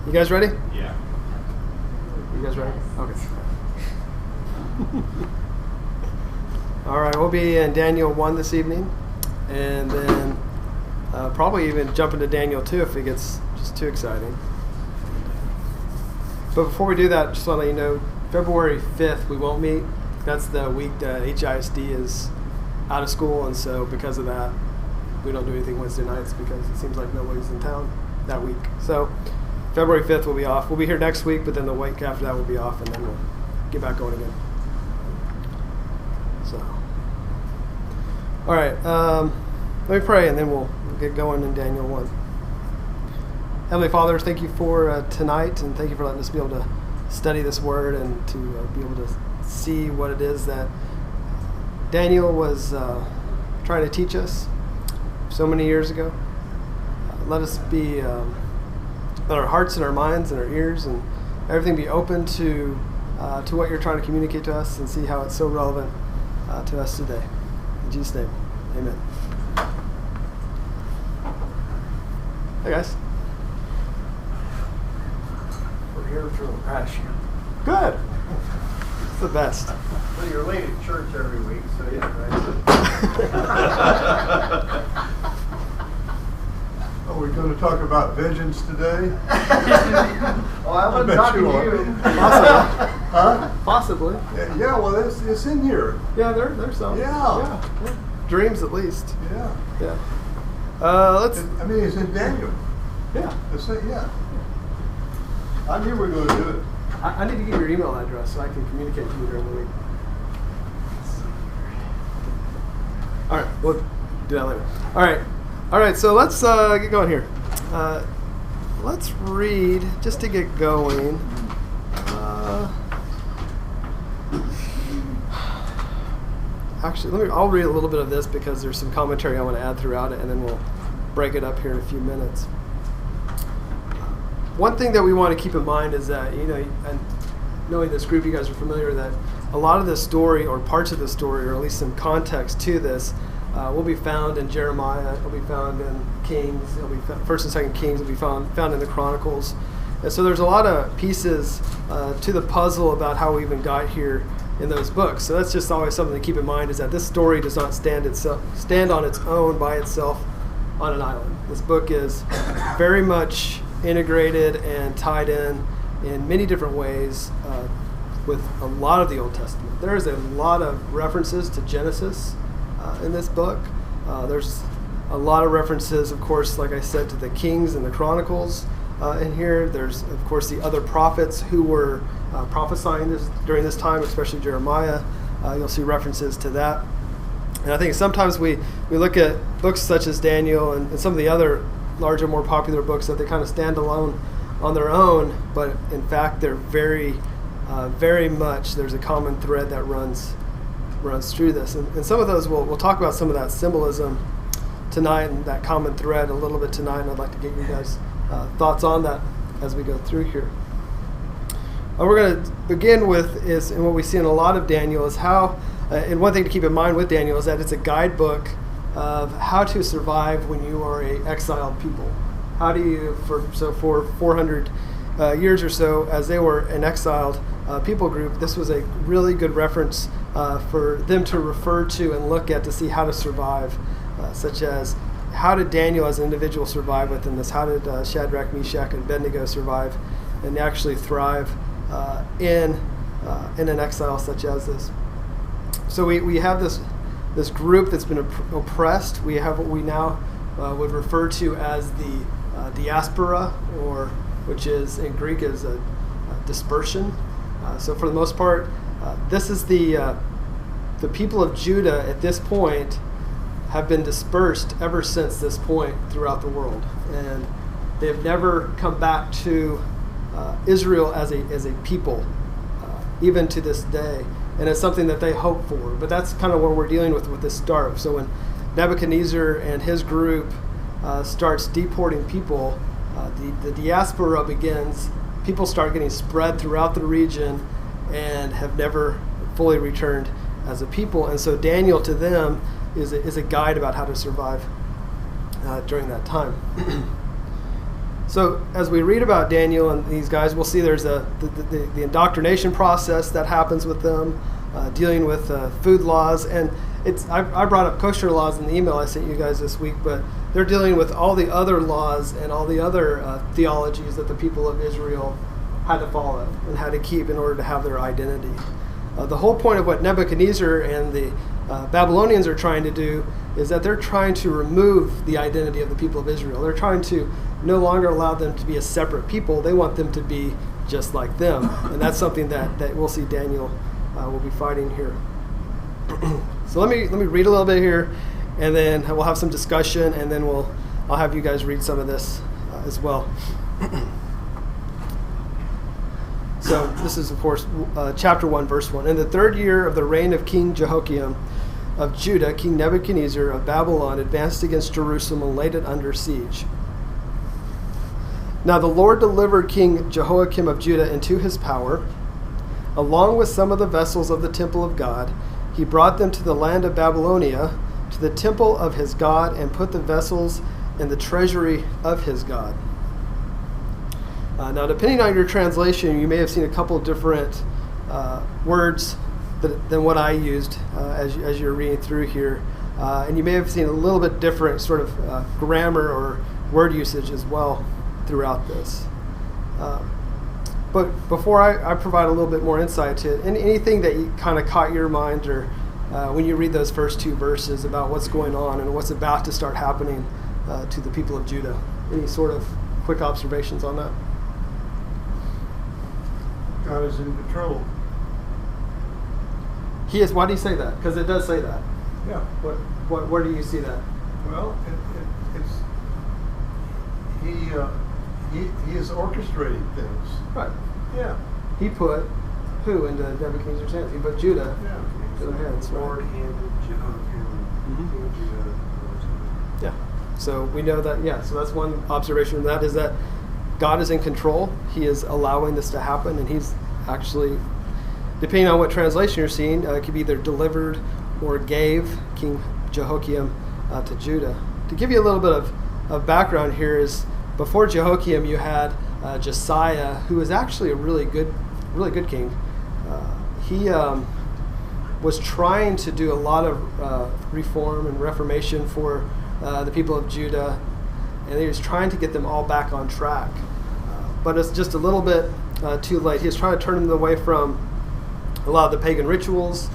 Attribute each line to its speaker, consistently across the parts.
Speaker 1: You guys ready?
Speaker 2: Yeah.
Speaker 1: You guys ready? Okay. All right, we'll be in Daniel 1 this evening, and then probably even jump into Daniel 2 if it gets just too exciting. But before we do that, just want to let you know, February 5th we won't meet. That's the week that HISD is out of school, and so because of that, we don't do anything Wednesday nights because it seems like nobody's in town that week. So February 5th will be off. We'll be here next week, but then the week after that will be off, and then we'll get back going again. So, all right, let me pray, and then we'll get going in Daniel 1. Heavenly Father, thank you for tonight, and thank you for letting us be able to study this word and to be able to see what it is that Daniel was trying to teach us so many years ago. Let us be, let our hearts and our minds and our ears and everything be open to what you're trying to communicate to us, and see how it's so relevant to us today. In Jesus' name, amen. Hey guys.
Speaker 3: We're here to impress you.
Speaker 1: Good. It's the best.
Speaker 3: Well, you're late at church every week, so yeah,
Speaker 4: Are we going to talk about vengeance today?
Speaker 3: Oh, I wasn't
Speaker 4: bet
Speaker 3: talking
Speaker 4: you
Speaker 3: to
Speaker 4: are.
Speaker 3: you.
Speaker 1: Possibly.
Speaker 4: Huh?
Speaker 1: Possibly.
Speaker 4: Yeah, well, it's in here.
Speaker 1: Yeah, there's some.
Speaker 4: Yeah.
Speaker 1: Yeah. Dreams, at least.
Speaker 4: Yeah.
Speaker 1: Yeah. Let's.
Speaker 4: I mean, it's in Daniel.
Speaker 1: Yeah.
Speaker 4: Yeah. I knew we were going to do it.
Speaker 1: I need to get your email address so I can communicate to you during the week. All right, we'll do that later. All right. So let's get going here. Let's read just to get going. Actually, I'll read a little bit of this because there's some commentary I want to add throughout it, and then we'll break it up here in a few minutes. One thing that we want to keep in mind is that, and knowing this group, you guys are familiar that a lot of the story, or parts of the story, or at least some context to this, will be found in Jeremiah, it'll be found in Kings, it'll be First and Second Kings, it'll be found in the Chronicles. And so there's a lot of pieces to the puzzle about how we even got here in those books. So that's just always something to keep in mind, is that this story does not stand on its own by itself on an island. This book is very much integrated and tied in many different ways with a lot of the Old Testament. There is a lot of references to Genesis in this book. There's a lot of references, of course, like I said, to the Kings and the Chronicles in here. There's, of course, the other prophets who were prophesying this during this time, especially Jeremiah. You'll see references to that. And I think sometimes we look at books such as Daniel and some of the other larger, more popular books, that they kind of stand alone on their own, but in fact they're very much, there's a common thread that runs through this. And some of those, we'll talk about some of that symbolism tonight and that common thread a little bit tonight, and I'd like to get you guys thoughts on that as we go through here. We're going to begin with and what we see in a lot of Daniel is how, and one thing to keep in mind with Daniel is that it's a guidebook of how to survive when you are a exiled people. How do you, for 400 years or so, as they were an exiled people group, this was a really good reference for them to refer to and look at to see how to survive, such as how did Daniel as an individual survive within this? How did Shadrach, Meshach, and Abednego survive and actually thrive in an exile such as this? So we have this group that's been oppressed. We have what we now would refer to as the diaspora, or which is in Greek is a dispersion. So for the most part, this is the people of Judah at this point have been dispersed ever since this point throughout the world, and they have never come back to Israel as a people, even to this day. And it's something that they hope for. But that's kind of what we're dealing with this start. So when Nebuchadnezzar and his group starts deporting people, the diaspora begins. People start getting spread throughout the region and have never fully returned as a people. And so Daniel to them is a guide about how to survive during that time. So as we read about Daniel and these guys, we'll see there's the indoctrination process that happens with them, dealing with food laws. And I brought up kosher laws in the email I sent you guys this week, but they're dealing with all the other laws and all the other theologies that the people of Israel had to follow and had to keep in order to have their identity. The whole point of what Nebuchadnezzar and the Babylonians are trying to do is that they're trying to remove the identity of the people of Israel. They're trying to no longer allow them to be a separate people. They want them to be just like them. And that's something that we'll see Daniel will be fighting here. So let me read a little bit here, and then we'll have some discussion, and then I'll have you guys read some of this as well. So this is, of course, chapter 1, verse 1. In the 3rd year of the reign of King Jehoiakim of Judah, King Nebuchadnezzar of Babylon advanced against Jerusalem and laid it under siege. Now the Lord delivered King Jehoiakim of Judah into his power, along with some of the vessels of the temple of God. He brought them to the land of Babylonia, to the temple of his God, and put the vessels in the treasury of his God. Now, depending on your translation, you may have seen a couple of different words than what I used as you're reading through here. And you may have seen a little bit different sort of grammar or word usage as well throughout this. But before I provide a little bit more insight to it, anything that you kind of caught your mind or when you read those first 2 verses about what's going on and what's about to start happening to the people of Judah? Any sort of quick observations on that?
Speaker 4: God is in control.
Speaker 1: He is. Why do you say that? Because it does say that.
Speaker 4: Yeah.
Speaker 1: Where do you see that?
Speaker 4: Well, he is orchestrating things.
Speaker 1: Right.
Speaker 4: Yeah.
Speaker 1: He put who into Nebuchadnezzar's hands? He put Judah
Speaker 4: Yeah.
Speaker 1: in their hands.
Speaker 3: Lord
Speaker 1: Right?
Speaker 3: handed Jehoiakim King Judah.
Speaker 1: Yeah. So we know that. Yeah. So that's one observation of that, is that God is in control. He is allowing this to happen, and he's actually, depending on what translation you're seeing, it could be either delivered or gave King Jehoiakim to Judah. To give you a little bit of background here is, before Jehoiakim, you had Josiah, who was actually a really good king. He was trying to do a lot of reform and reformation for the people of Judah, and he was trying to get them all back on track. But it's just a little bit too late. He was trying to turn them away from a lot of the pagan rituals,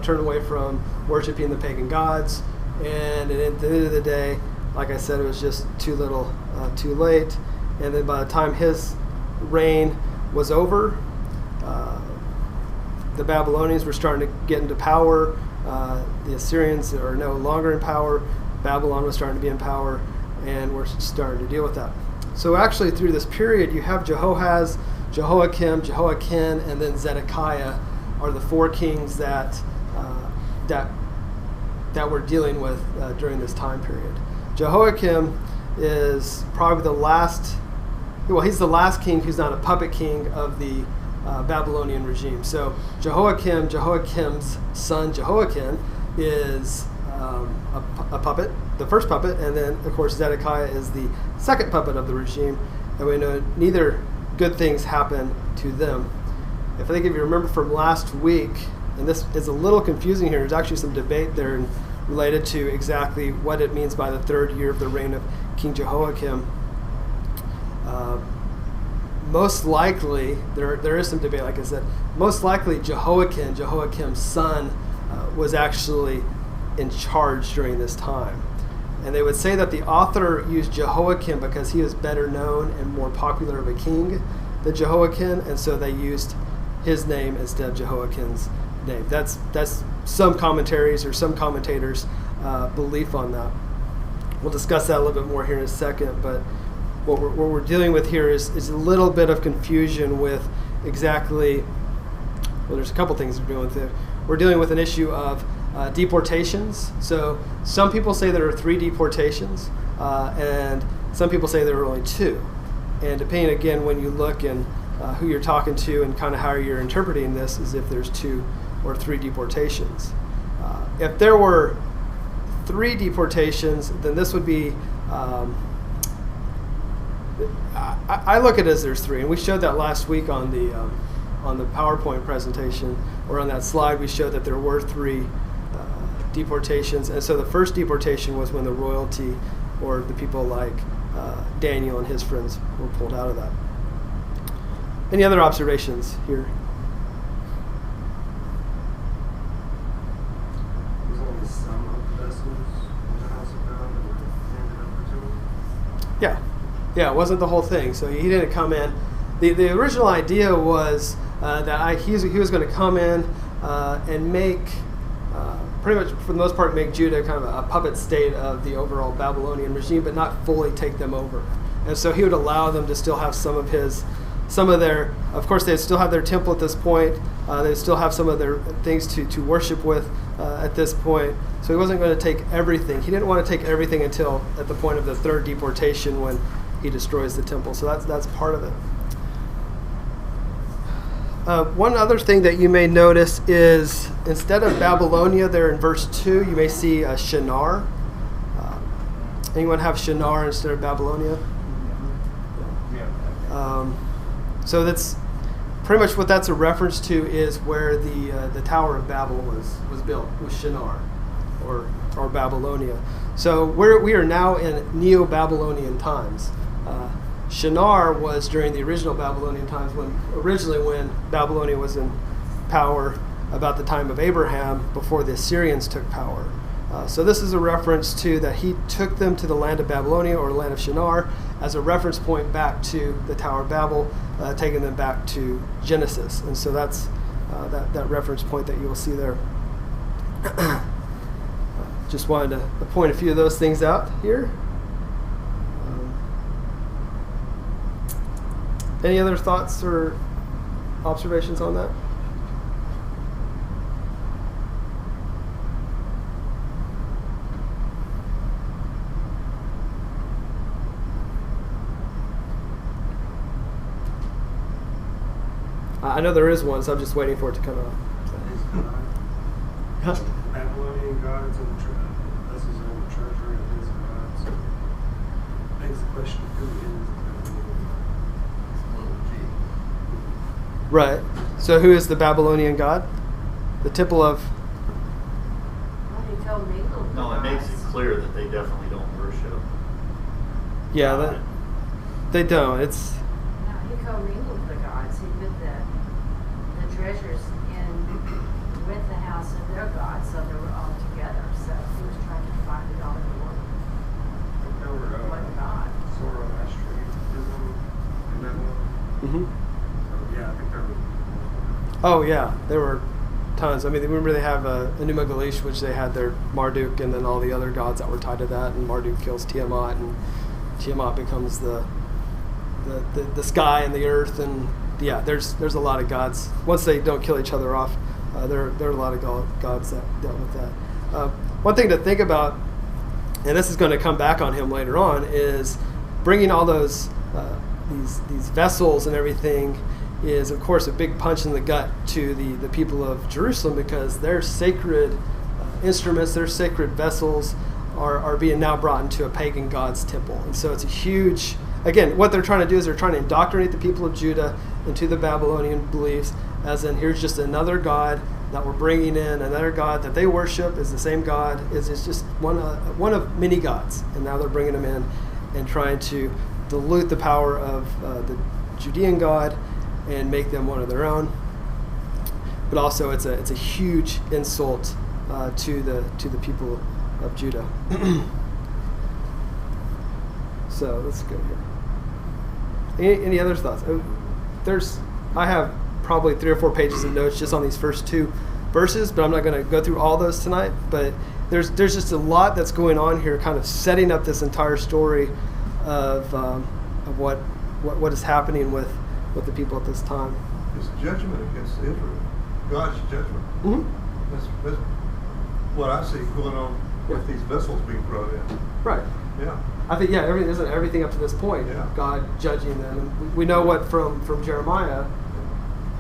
Speaker 1: turn away from worshiping the pagan gods, and at the end of the day, like I said, it was just too little, too late. And then by the time his reign was over, the Babylonians were starting to get into power. The Assyrians are no longer in power. Babylon was starting to be in power, and we're starting to deal with that. So actually, through this period, you have Jehoahaz, Jehoiakim, Jehoiakim, and then Zedekiah are the 4 kings that we're dealing with during this time period. Jehoiakim is probably the last. Well, he's the last king who's not a puppet king of the Babylonian regime. So Jehoiakim's son Jehoiakim is a puppet, the first puppet, and then of course Zedekiah is the second puppet of the regime, and we know neither good things happen to them. If you remember from last week, and this is a little confusing here, there's actually some debate there related to exactly what it means by the 3rd year of the reign of King Jehoiakim. Most likely, there is some debate, like I said, most likely Jehoiakim's son, was actually in charge during this time. And they would say that the author used Jehoiakim because he was better known and more popular of a king than Jehoiakim, and so they used his name instead of Jehoiakim's name. That's some commentaries or some commentators' belief on that. We'll discuss that a little bit more here in a second, but what we're dealing with here is a little bit of confusion with exactly, well, there's a couple things we're dealing with there. We're dealing with an issue of deportations. So some people say there are 3 deportations, and some people say there are only 2. And depending, again, when you look and who you're talking to and kind of how you're interpreting this, is if there's 2 or 3 deportations. If there were 3 deportations, then this would be I look at it as there's three, and we showed that last week on the PowerPoint presentation, or on that slide. We showed that there were three deportations, and so the first deportation was when the royalty, or the people like Daniel and his friends, were pulled out of that. Any other observations here?
Speaker 3: There's only some of the vessels in the house of God that were handed over to him.
Speaker 1: Yeah, it wasn't the whole thing. So he didn't come in. The original idea was that he was going to come in and make, pretty much for the most part, make Judah kind of a puppet state of the overall Babylonian regime, but not fully take them over. And so he would allow them to still have some of their, of course they'd still have their temple at this point. They'd still have some of their things to worship with at this point. So he wasn't going to take everything. He didn't want to take everything until at the point of the third deportation, when he destroys the temple. So that's part of it. One other thing that you may notice is, instead of Babylonia there in verse 2, you may see Shinar. Anyone have Shinar instead of Babylonia? So that's pretty much what that's a reference to, is where the Tower of Babel was built, was Shinar, or Babylonia. So we are now in Neo-Babylonian times. Shinar was during the original Babylonian times, when Babylonia was in power, about the time of Abraham, before the Assyrians took power. So this is a reference to that he took them to the land of Babylonia, or land of Shinar, as a reference point back to the Tower of Babel, taking them back to Genesis. And so that's that reference point that you will see there. Just wanted to point a few of those things out here. Any other thoughts or observations on that? I know there is one, so I'm just waiting for it to come out.
Speaker 3: The Babylonian gods and vessels in the treasury of his gods. Begs the question of who is the Babylonian?
Speaker 1: Right. So who is the Babylonian god? The temple of...
Speaker 2: Well, he told me little
Speaker 5: No, it makes it
Speaker 2: gods.
Speaker 5: clear that they definitely don't worship.
Speaker 1: Yeah, they don't. It's...
Speaker 2: No, he commingled the gods. He put the treasures in with the house of their gods, so they were all together. So he was trying to find it all in one god.
Speaker 3: Zoroastrianism in Babylon.
Speaker 1: Mm-hmm.
Speaker 3: So, yeah, I think there were.
Speaker 1: Oh, yeah. There were tons. I mean, remember they have Enuma Elish, which they had their Marduk, and then all the other gods that were tied to that. And Marduk kills Tiamat, and Tiamat becomes the sky and the earth. And yeah, there's a lot of gods. Once they don't kill each other off, there are a lot of gods that dealt with that. One thing to think about, and this is going to come back on him later on, is bringing all those these vessels and everything is, of course, a big punch in the gut to the people of Jerusalem, because their sacred instruments, their sacred vessels are being now brought into a pagan god's temple. And so it's a huge, again, what they're trying to do is they're trying to indoctrinate the people of Judah into the Babylonian beliefs, as in here's just another god that we're bringing in, another god that they worship is the same god, is just one of many gods, and now they're bringing them in and trying to dilute the power of the Judean god and make them one of their own. But also it's a huge insult to the people of Judah. So let's go here. Any other thoughts? I have probably 3 or 4 pages of notes just on these first 2 verses, but I'm not going to go through all those tonight. But there's just a lot that's going on here, kind of setting up this entire story of what is happening with the people at this time.
Speaker 4: It's judgment against Israel. God's judgment.
Speaker 1: Mm-hmm.
Speaker 4: That's what I see going on with these vessels being brought in.
Speaker 1: Right.
Speaker 4: Yeah.
Speaker 1: I think, isn't everything up to this point,
Speaker 4: Yeah.
Speaker 1: God judging them. And we know what from Jeremiah,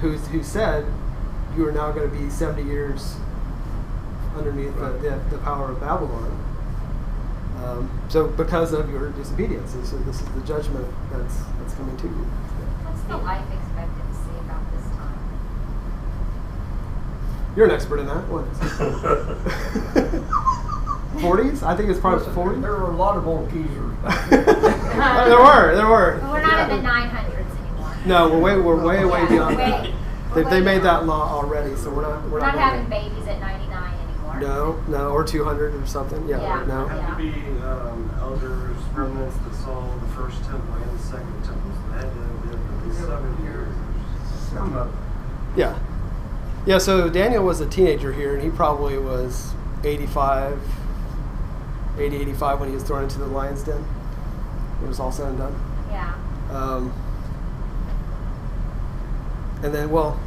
Speaker 1: who said, you are now going to be 70 years underneath
Speaker 4: Right.
Speaker 1: the power of Babylon. So because of your disobedience, and so this is the judgment that's coming to you.
Speaker 2: What's the life expectancy about this time?
Speaker 1: You're an expert in that. What is it? 40s? I think it's probably 40.
Speaker 6: There were a lot of old geezers.
Speaker 1: There were.
Speaker 7: But we're not in the 900s anymore.
Speaker 1: No, we're way
Speaker 7: Yeah,
Speaker 1: beyond
Speaker 7: way-
Speaker 1: that.
Speaker 7: we're
Speaker 1: They
Speaker 7: way
Speaker 1: made that
Speaker 7: beyond.
Speaker 1: law already, so we're not
Speaker 7: We're not
Speaker 1: going
Speaker 7: having
Speaker 1: there.
Speaker 7: babies at 99 anymore.
Speaker 1: No, or 200 or something. Yeah,
Speaker 7: Yeah.
Speaker 1: no.
Speaker 3: There had to be elders, remnants that saw the first temple and the second temple. So they had to have been at least 7 years.
Speaker 6: Some of
Speaker 1: Yeah. Yeah, so Daniel was a teenager here, and he probably was 85 when he was thrown into the lion's den. It was all said and done.
Speaker 7: Yeah.
Speaker 1: And then, well,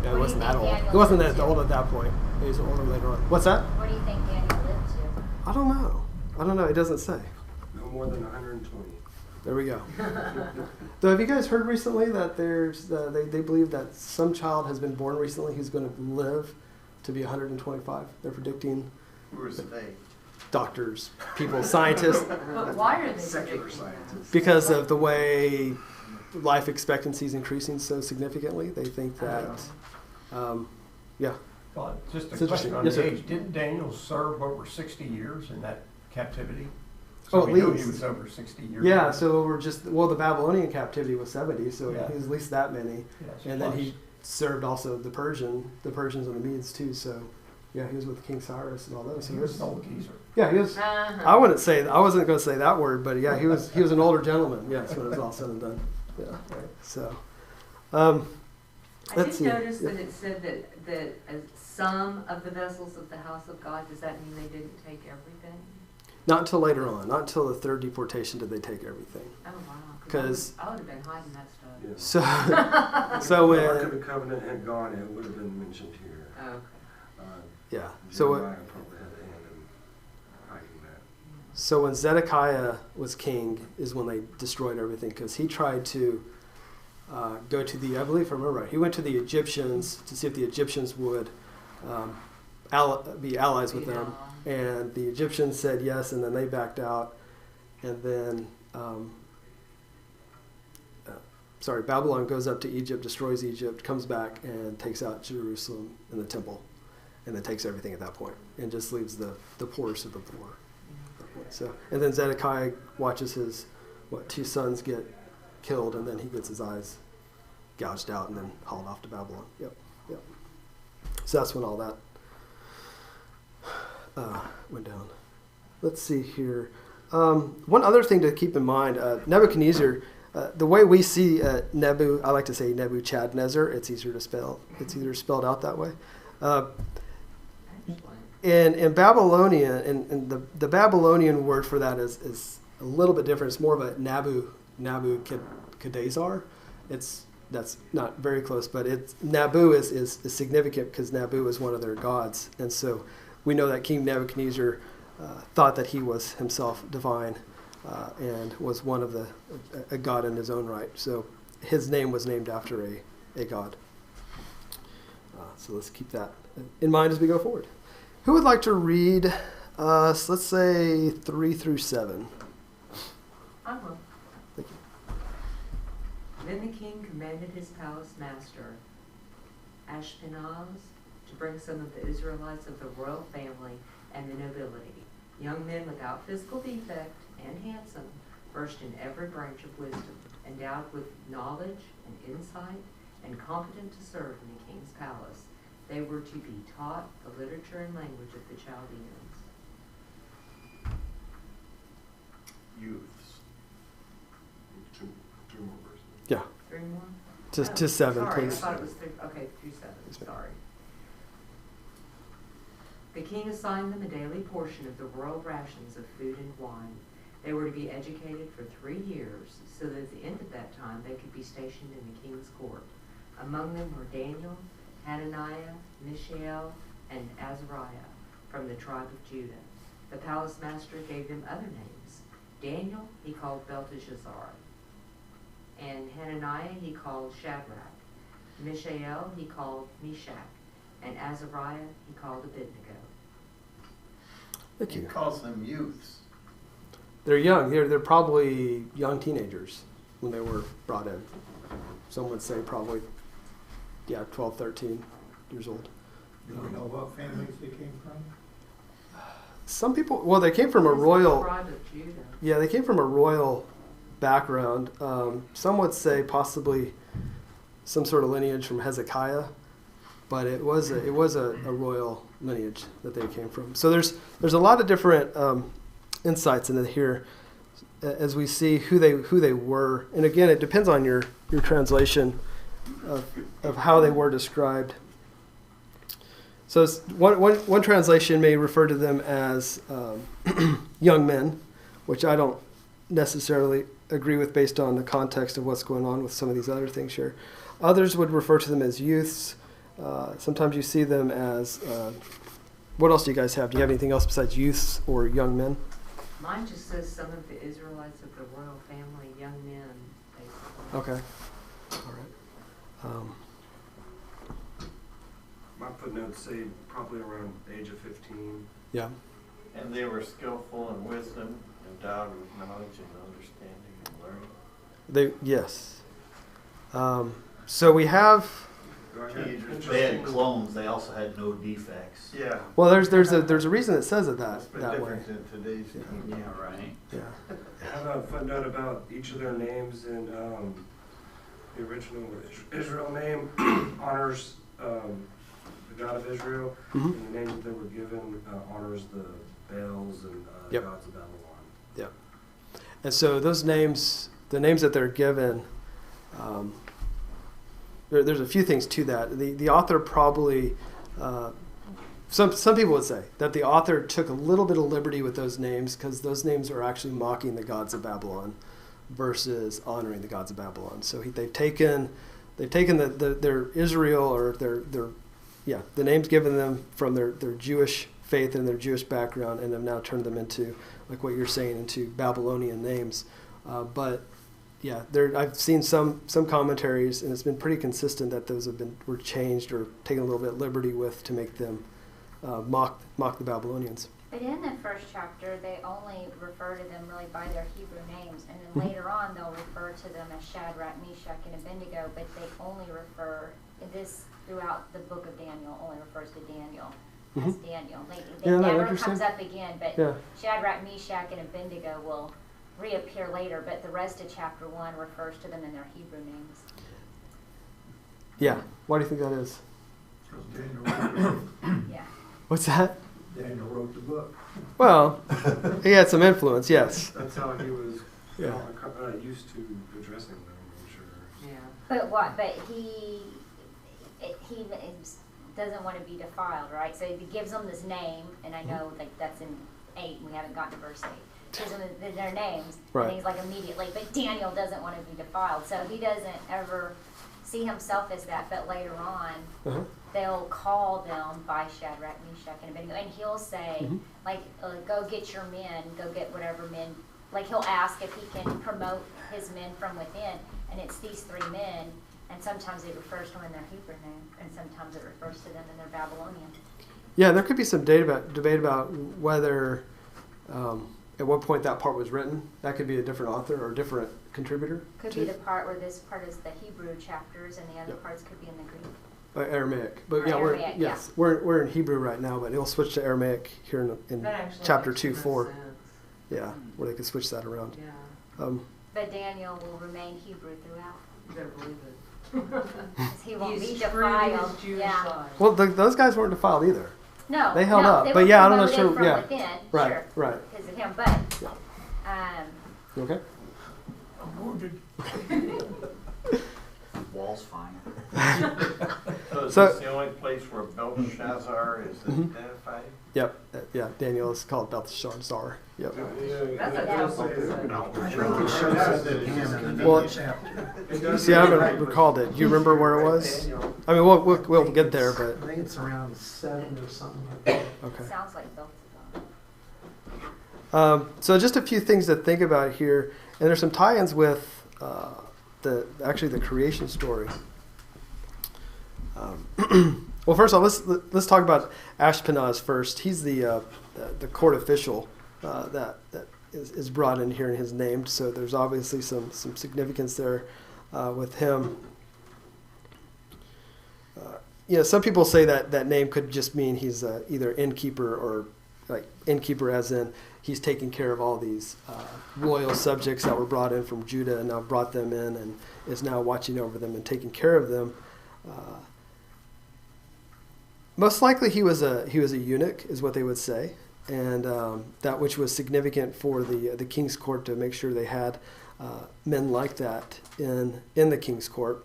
Speaker 1: yeah,
Speaker 7: What
Speaker 1: he
Speaker 7: do you
Speaker 1: wasn't that
Speaker 7: think
Speaker 1: old.
Speaker 7: Daniel
Speaker 1: He wasn't
Speaker 7: lived
Speaker 1: that
Speaker 7: to?
Speaker 1: old at that point. He was older later on. What's that?
Speaker 7: What do you think Daniel lived to?
Speaker 1: I don't know. It doesn't say.
Speaker 3: No more than 120.
Speaker 1: There we go. So have you guys heard recently that there's they believe that some child has been born recently who's going to live to be 125? They're predicting.
Speaker 5: Where's they?
Speaker 1: Doctors, people, scientists,
Speaker 2: But why are they
Speaker 3: Secular
Speaker 2: predicting that?
Speaker 3: scientists.
Speaker 1: because of the way life expectancy is increasing so significantly. They think that, yeah.
Speaker 6: God, just a
Speaker 1: It's interesting.
Speaker 6: question on
Speaker 1: Yes,
Speaker 6: the
Speaker 1: sir.
Speaker 6: age. Didn't Daniel serve over 60 years in that captivity?
Speaker 1: Oh,
Speaker 6: So
Speaker 1: at
Speaker 6: we knew
Speaker 1: least.
Speaker 6: he was over 60 years.
Speaker 1: Yeah,
Speaker 6: old.
Speaker 1: so we're just, well, the Babylonian captivity was 70, so
Speaker 6: Yeah.
Speaker 1: he was at least that many.
Speaker 6: Yes,
Speaker 1: And then
Speaker 6: plus.
Speaker 1: he served also the Persians and the Medes too, so yeah, he was with King Cyrus and all those.
Speaker 6: He was an old geezer.
Speaker 1: Yeah, he was. I wouldn't say, I wasn't going to say that word, but yeah, he was an older gentleman, yes, when it was all said and done. Yeah, so,
Speaker 8: I
Speaker 1: let's
Speaker 8: did
Speaker 1: see.
Speaker 8: notice
Speaker 1: Yeah.
Speaker 8: that it said that some of the vessels of the house of God, does that mean they didn't take everything?
Speaker 1: Not until later on, not until the third deportation did they take everything.
Speaker 8: Oh, wow.
Speaker 1: 'Cause-
Speaker 8: I would have been hiding that stuff.
Speaker 3: Yeah.
Speaker 1: So, so
Speaker 3: If the Ark of
Speaker 1: when,
Speaker 3: the Covenant had gone, it would have been mentioned here.
Speaker 8: Oh, okay.
Speaker 1: yeah, so
Speaker 3: Jeremiah probably had a hand in hiding that.
Speaker 1: So when Zedekiah was king is when they destroyed everything, because he tried to go to the, I believe if I remember right, he went to the Egyptians to see if the Egyptians would be allies with them. And the Egyptians said yes, and then they backed out. And then, Babylon goes up to Egypt, destroys Egypt, comes back and takes out Jerusalem and the temple, and then takes everything at that point, and just leaves the poorest of the poor. So, and then Zedekiah watches his, two sons get killed, and then he gets his eyes gouged out and then hauled off to Babylon. Yep. So that's when all that went down. Let's see here. One other thing to keep in mind, Nebuchadnezzar, the way we see Nebu, I like to say Nebuchadnezzar. It's easier to spell. It's either spelled out that way. In Babylonian, and the Babylonian word for that is a little bit different. It's more of a Nabucodonosor. That's not very close, but Nabu is significant because Nabu is one of their gods, and so we know that King Nebuchadnezzar thought that he was himself divine and was one of a god in his own right. So his name was named after a god. So let's keep that in mind as we go forward. Who would like to read us, let's say, 3 through 7?
Speaker 8: I will.
Speaker 1: Thank you.
Speaker 8: Then the king commanded his palace master, Ashpenaz, to bring some of the Israelites of the royal family and the nobility, young men without physical defect and handsome, versed in every branch of wisdom, endowed with knowledge and insight, and competent to serve in the king's palace. They were to be taught the literature and language of the Chaldeans.
Speaker 5: Youths.
Speaker 3: Two more verses.
Speaker 1: Yeah,
Speaker 8: 3 more?
Speaker 1: to 7,
Speaker 8: sorry,
Speaker 1: please.
Speaker 8: I thought it was 3. Okay, 3, 7.
Speaker 1: Yes, ma'am.
Speaker 8: Sorry. The king assigned them a daily portion of the royal rations of food and wine. They were to be educated for 3 years, so that at the end of that time they could be stationed in the king's court. Among them were Daniel, Hananiah, Mishael, and Azariah from the tribe of Judah. The palace master gave them other names. Daniel he called Belteshazzar, and Hananiah he called Shadrach. Mishael he called Meshach, and Azariah he called Abednego.
Speaker 1: Thank
Speaker 5: He
Speaker 1: you.
Speaker 5: calls them youths.
Speaker 1: They're young. They're probably young teenagers when they were brought in. Some would say probably, 12, 13 years old.
Speaker 6: Do we know what families they came from?
Speaker 1: Some people, well, they came from a
Speaker 8: This is the
Speaker 1: royal,
Speaker 8: tribe of Judah.
Speaker 1: yeah, they came from a royal background. Some would say possibly some sort of lineage from Hezekiah, but it was a royal lineage that they came from. So there's a lot of different insights into here as we see who they were, and again, it depends on your translation of how they were described. So one translation may refer to them as young men, which I don't necessarily agree with based on the context of what's going on with some of these other things here. Others would refer to them as youths. Sometimes you see them as, what else do you guys have? Do you have anything else besides youths or young men?
Speaker 8: Mine just says some of the Israelites of the royal family, young men, basically.
Speaker 1: Okay. All right.
Speaker 3: My footnotes say probably around the age of 15.
Speaker 1: Yeah.
Speaker 5: And they were skillful in wisdom, endowed with knowledge and understanding and learning.
Speaker 1: Yes. So we have,
Speaker 5: Teenagers.
Speaker 9: They had clones. They also had no defects.
Speaker 5: Yeah.
Speaker 1: well, there's a reason it says it
Speaker 5: That's been
Speaker 1: that way.
Speaker 5: different in today's team.
Speaker 9: Yeah, right.
Speaker 1: Yeah.
Speaker 3: I have a footnote about each of their names, and the original Israel name honors the God of Israel,
Speaker 1: Mhm.
Speaker 3: and the name that they were given honors the Baals and
Speaker 1: Yep.
Speaker 3: gods of Babylon.
Speaker 1: Yep. And so those names, the names that they're given, there's a few things to that. The author probably, some people would say that the author took a little bit of liberty with those names because those names are actually mocking the gods of Babylon versus honoring the gods of Babylon. So they've taken their Israel or the names given them from their Jewish faith and their Jewish background, and have now turned them into, like what you're saying, into Babylonian names. But yeah, I've seen some commentaries, and it's been pretty consistent that those were changed or taken a little bit of liberty with to make them mock the Babylonians.
Speaker 7: But in the first chapter, they only refer to them really by their Hebrew names, and then later on they'll refer to them as Shadrach, Meshach, and Abednego, but they only refer, this throughout the book of Daniel only refers to Daniel as Daniel. They
Speaker 1: Yeah,
Speaker 7: never
Speaker 1: interesting.
Speaker 7: comes up again, but
Speaker 1: Yeah.
Speaker 7: Shadrach, Meshach, and Abednego will reappear later, but the rest of chapter 1 refers to them in their Hebrew names.
Speaker 1: Yeah. Why do you think that is?
Speaker 7: Yeah.
Speaker 1: What's that?
Speaker 6: Daniel wrote the book.
Speaker 1: Well, he had some influence, yes.
Speaker 3: That's how he was
Speaker 1: Yeah.
Speaker 3: used to addressing them, I'm sure.
Speaker 8: Yeah.
Speaker 7: But he doesn't want to be defiled, right? So he gives them this name, and I know like that's in 8, and we haven't gotten to verse 8. Gives them their names,
Speaker 1: Right.
Speaker 7: and he's like immediately. But Daniel doesn't want to be defiled, so he doesn't ever see himself as that. But later on,
Speaker 1: Uh-huh.
Speaker 7: they'll call them by Shadrach, Meshach, and Abednego, and he'll say,
Speaker 1: Mhm.
Speaker 7: like, go get your men, go get whatever men. Like he'll ask if he can promote his men from within, and it's these 3 men. And sometimes it refers to them in their Hebrew name, and sometimes it refers to them in their Babylonian.
Speaker 1: Yeah, there could be some debate about whether at what point that part was written. That could be a different author or a different contributor.
Speaker 7: Could be the part where this part is the Hebrew chapters, and the other
Speaker 1: Yep.
Speaker 7: parts could be in the Greek.
Speaker 1: Aramaic, but
Speaker 7: Or
Speaker 1: yeah,
Speaker 7: Aramaic,
Speaker 1: we're in Hebrew right now, but it'll switch to Aramaic here in
Speaker 8: That actually
Speaker 1: chapter
Speaker 8: makes
Speaker 1: 2,
Speaker 8: more
Speaker 1: 4.
Speaker 8: sense.
Speaker 1: Yeah, where they could switch that around.
Speaker 8: Yeah,
Speaker 7: But Daniel will remain Hebrew throughout,
Speaker 8: you better believe it.
Speaker 7: 'cause he won't
Speaker 8: He's
Speaker 7: be
Speaker 8: true to his
Speaker 7: defiled.
Speaker 8: Jewish
Speaker 7: Yeah.
Speaker 8: side.
Speaker 1: Well, those guys weren't defiled either.
Speaker 7: No,
Speaker 1: They held
Speaker 7: no,
Speaker 1: up,
Speaker 7: they
Speaker 1: but
Speaker 7: were
Speaker 1: yeah, I don't know,
Speaker 7: promoted
Speaker 1: sure,
Speaker 7: from
Speaker 1: yeah.
Speaker 7: within,
Speaker 1: Right,
Speaker 7: sure,
Speaker 1: right.
Speaker 7: because of him. But
Speaker 1: You okay?
Speaker 9: Wall's fine.
Speaker 5: So is
Speaker 1: So-
Speaker 5: this the only place where Belshazzar is identified?
Speaker 1: Yep. Yeah, Daniel is called Belshazzar. Yep.
Speaker 8: That's a
Speaker 3: does
Speaker 8: double
Speaker 3: say
Speaker 8: sense.
Speaker 3: that.
Speaker 6: I think it shows us that it is in the
Speaker 1: Well,
Speaker 6: chapter.
Speaker 3: It does
Speaker 1: See, I
Speaker 3: say
Speaker 1: haven't recalled it. Do you remember where it was? I mean, we'll get there, but
Speaker 10: I think it's around 7 or something like that.
Speaker 7: it
Speaker 1: okay.
Speaker 7: sounds like both of them.
Speaker 1: So just a few things to think about here, and there's some tie-ins with the creation story. Well, first of all, let's talk about Ashpenaz first. He's the court official that is brought in here and is named. So there's obviously some significance there with him. Some people say that name could just mean he's either innkeeper or like innkeeper as in he's taking care of all these royal subjects that were brought in from Judah and now brought them in and is now watching over them and taking care of them. Most likely he was a eunuch is what they would say, and that which was significant for the king's court to make sure they had men like that in the king's court.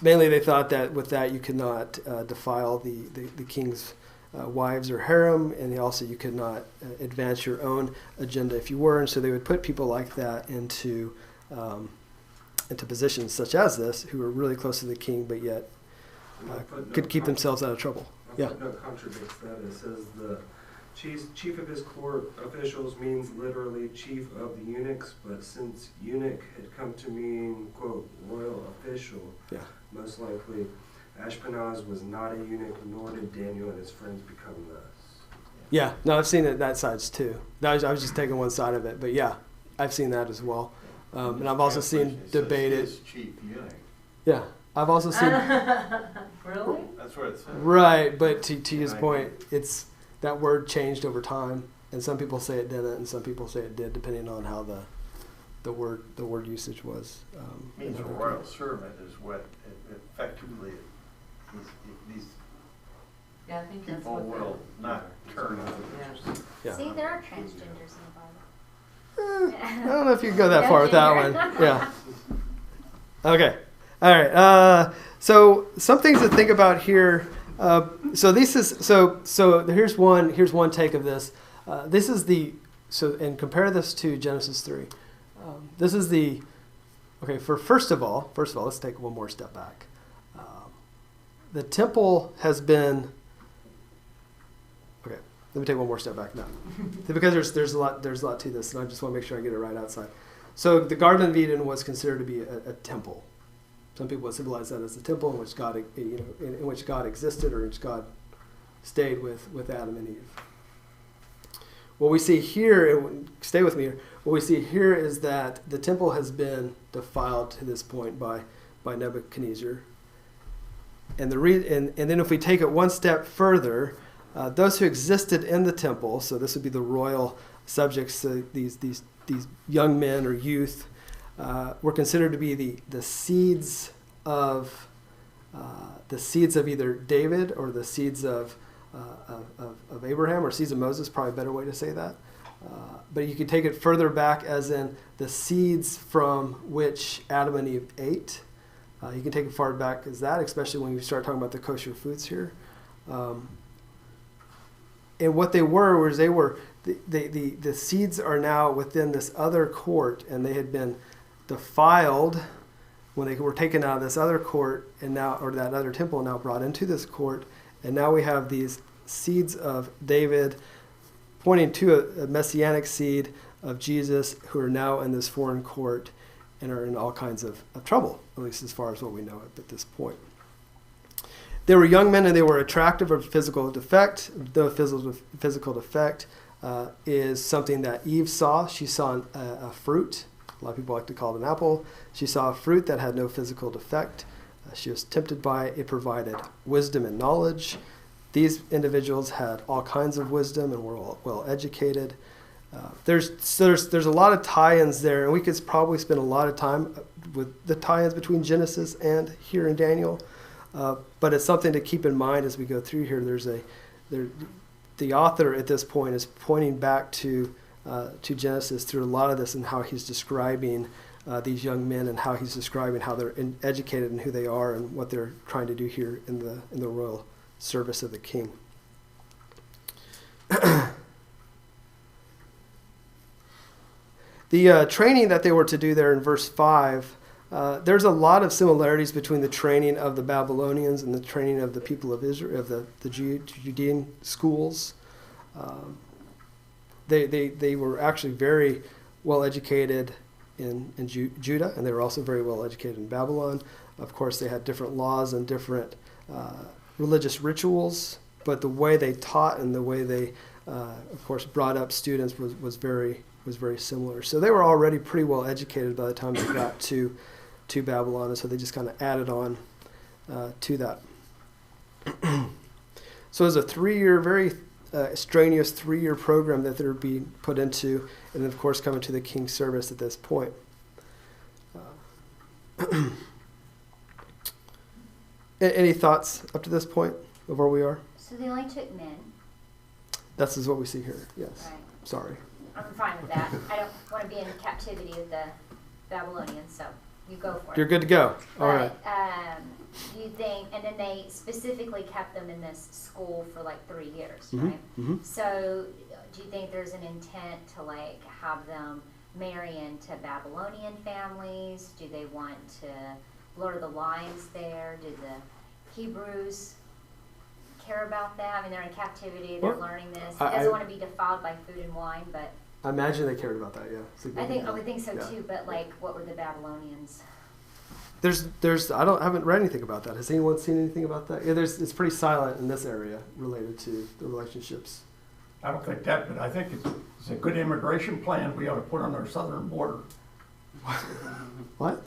Speaker 1: Mainly they thought that with that you could not defile the king's wives or harem, and also you could not advance your own agenda if you were, and so they would put people like that into positions such as this, who were really close to the king, but yet could keep themselves out of trouble.
Speaker 3: Yeah. No contradicts that. It says the chief of his court officials means literally chief of the eunuchs, but since eunuch had come to mean, quote, royal official,
Speaker 1: Yeah.
Speaker 3: most likely Ashpenaz was not a eunuch, nor did Daniel and his friends become thus.
Speaker 1: Yeah, no, I've seen it that sides too. I was just taking one side of it, but yeah, I've seen that as well. And I've also seen debated.
Speaker 5: Chief eunuch.
Speaker 1: Yeah, I've also seen.
Speaker 2: Really?
Speaker 5: That's what it says.
Speaker 1: Right, but to his point, it's that word changed over time, and some people say it didn't, and some people say it did, depending on how the word usage was.
Speaker 5: Means a royal servant is what effectively these
Speaker 8: Yeah, I think that's
Speaker 5: people
Speaker 8: what
Speaker 5: will not turn on.
Speaker 8: Yeah.
Speaker 1: Yeah.
Speaker 7: See, there are transgenders in the Bible.
Speaker 1: I don't know if you can go that far with that one. Yeah. Okay. All right. So some things to think about here. So here's one take of this. This is and compare this to Genesis 3. This is okay. First of all, let's take one more step back. The temple has been. Okay, let me take one more step back now, because there's a lot to this, and I just want to make sure I get it right outside. So the Garden of Eden was considered to be a temple. Some people would symbolize that as the temple in which God, in which God existed, or in which God stayed with Adam and Eve. What we see here, and stay with me here. What we see here is that the temple has been defiled to this point by Nebuchadnezzar. And then if we take it one step further, those who existed in the temple, so this would be the royal subjects, these young men or youth, were considered to be the seeds of either David or the seeds of Abraham, or seeds of Moses, probably a better way to say that. But you can take it further back, as in the seeds from which Adam and Eve ate. You can take it far back as that, especially when you start talking about the kosher foods here. And what they were was the seeds are now within this other court, and they had been defiled when they were taken out of this other court, and now, or that other temple, now brought into this court, and now we have these seeds of David pointing to a messianic seed of Jesus, who are now in this foreign court and are in all kinds of trouble, at least as far as what we know at this point. They were young men, and they were attractive of physical defect. The physical defect is something that Eve saw. She saw a fruit. A lot of people like to call it an apple. She saw a fruit that had no physical defect. She was tempted by it. It provided wisdom and knowledge. These individuals had all kinds of wisdom and were well educated. There's a lot of tie-ins there, and we could probably spend a lot of time with the tie-ins between Genesis and here in Daniel. But it's something to keep in mind as we go through here. The author at this point is pointing back to Genesis through a lot of this, and how he's describing these young men, and how he's describing how they're educated and who they are and what they're trying to do here in the royal service of the king. The training that they were to do there in verse 5, there's a lot of similarities between the training of the Babylonians and the training of the people of Israel, of the Judean schools. They were actually very well educated in Judah, and they were also very well educated in Babylon. Of course, they had different laws and different religious rituals, but the way they taught and the way they of course, brought up students was very similar. So they were already pretty well educated by the time they got to Babylon, and so they just kind of added on to that. So it was a 3-year, very strenuous 3-year program that they would be put into, and then of course coming to the king's service at this point. Any thoughts up to this point of where we are?
Speaker 7: So they only took men.
Speaker 1: That's is what we see here. Yes.
Speaker 7: Right.
Speaker 1: Sorry.
Speaker 7: I'm fine with that. I don't want to be in captivity with the Babylonians, so you go for it.
Speaker 1: You're good to go. All right.
Speaker 7: Do you think, and then they specifically kept them in this school for like 3 years,
Speaker 1: Mhm,
Speaker 7: right?
Speaker 1: mhm.
Speaker 7: So do you think there's an intent to like have them marry into Babylonian families? Do they want to blur the lines there? Do the Hebrews care about that? I mean, they're in captivity, they're
Speaker 1: Well,
Speaker 7: learning this. He
Speaker 1: I
Speaker 7: doesn't want to be defiled by food and wine, but
Speaker 1: I imagine they cared about that. Yeah.
Speaker 7: I would think so
Speaker 1: Yeah.
Speaker 7: too, but like, what were the Babylonians?
Speaker 1: There's I haven't read anything about that. Has anyone seen anything about that? Yeah, it's pretty silent in this area related to the relationships.
Speaker 6: I don't think that, but I think it's a good immigration plan we ought to put on our southern border.
Speaker 1: What?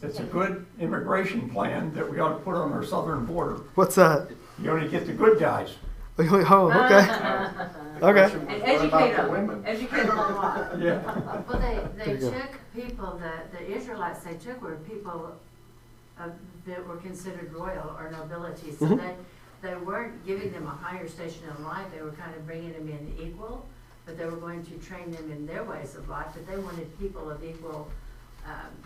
Speaker 6: It's a good immigration plan that we ought to put on our southern border.
Speaker 1: What's that?
Speaker 6: You only get the good guys.
Speaker 1: Oh, okay. Okay.
Speaker 8: And educate them, educate them on what?
Speaker 6: Yeah.
Speaker 2: Well,
Speaker 1: There
Speaker 2: they
Speaker 1: you go.
Speaker 2: took people, the Israelites they took were people that were considered royal or nobility. So
Speaker 1: Mhm.
Speaker 2: they weren't giving them a higher station in life. They were kind of bringing them in equal, but they were going to train them in their ways of life. But they wanted people of equal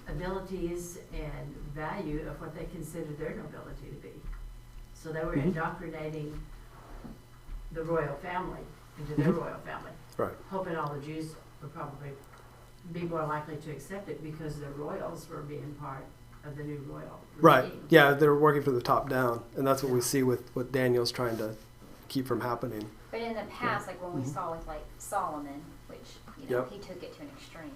Speaker 2: abilities and value of what they considered their nobility to be. So they were
Speaker 1: Mhm.
Speaker 2: indoctrinating the royal family into their
Speaker 1: Mhm.
Speaker 2: royal family,
Speaker 1: Right.
Speaker 2: hoping all the Jews would probably be more likely to accept it because the royals were being part of the new royal
Speaker 1: Right.
Speaker 2: regime.
Speaker 1: Yeah, they're working from the top down, and that's what we see with what Daniel's trying to keep from happening.
Speaker 7: But in the past, like when we
Speaker 1: Mhm.
Speaker 7: saw with like Solomon, which, you know,
Speaker 1: Yep.
Speaker 7: he took it to an extreme,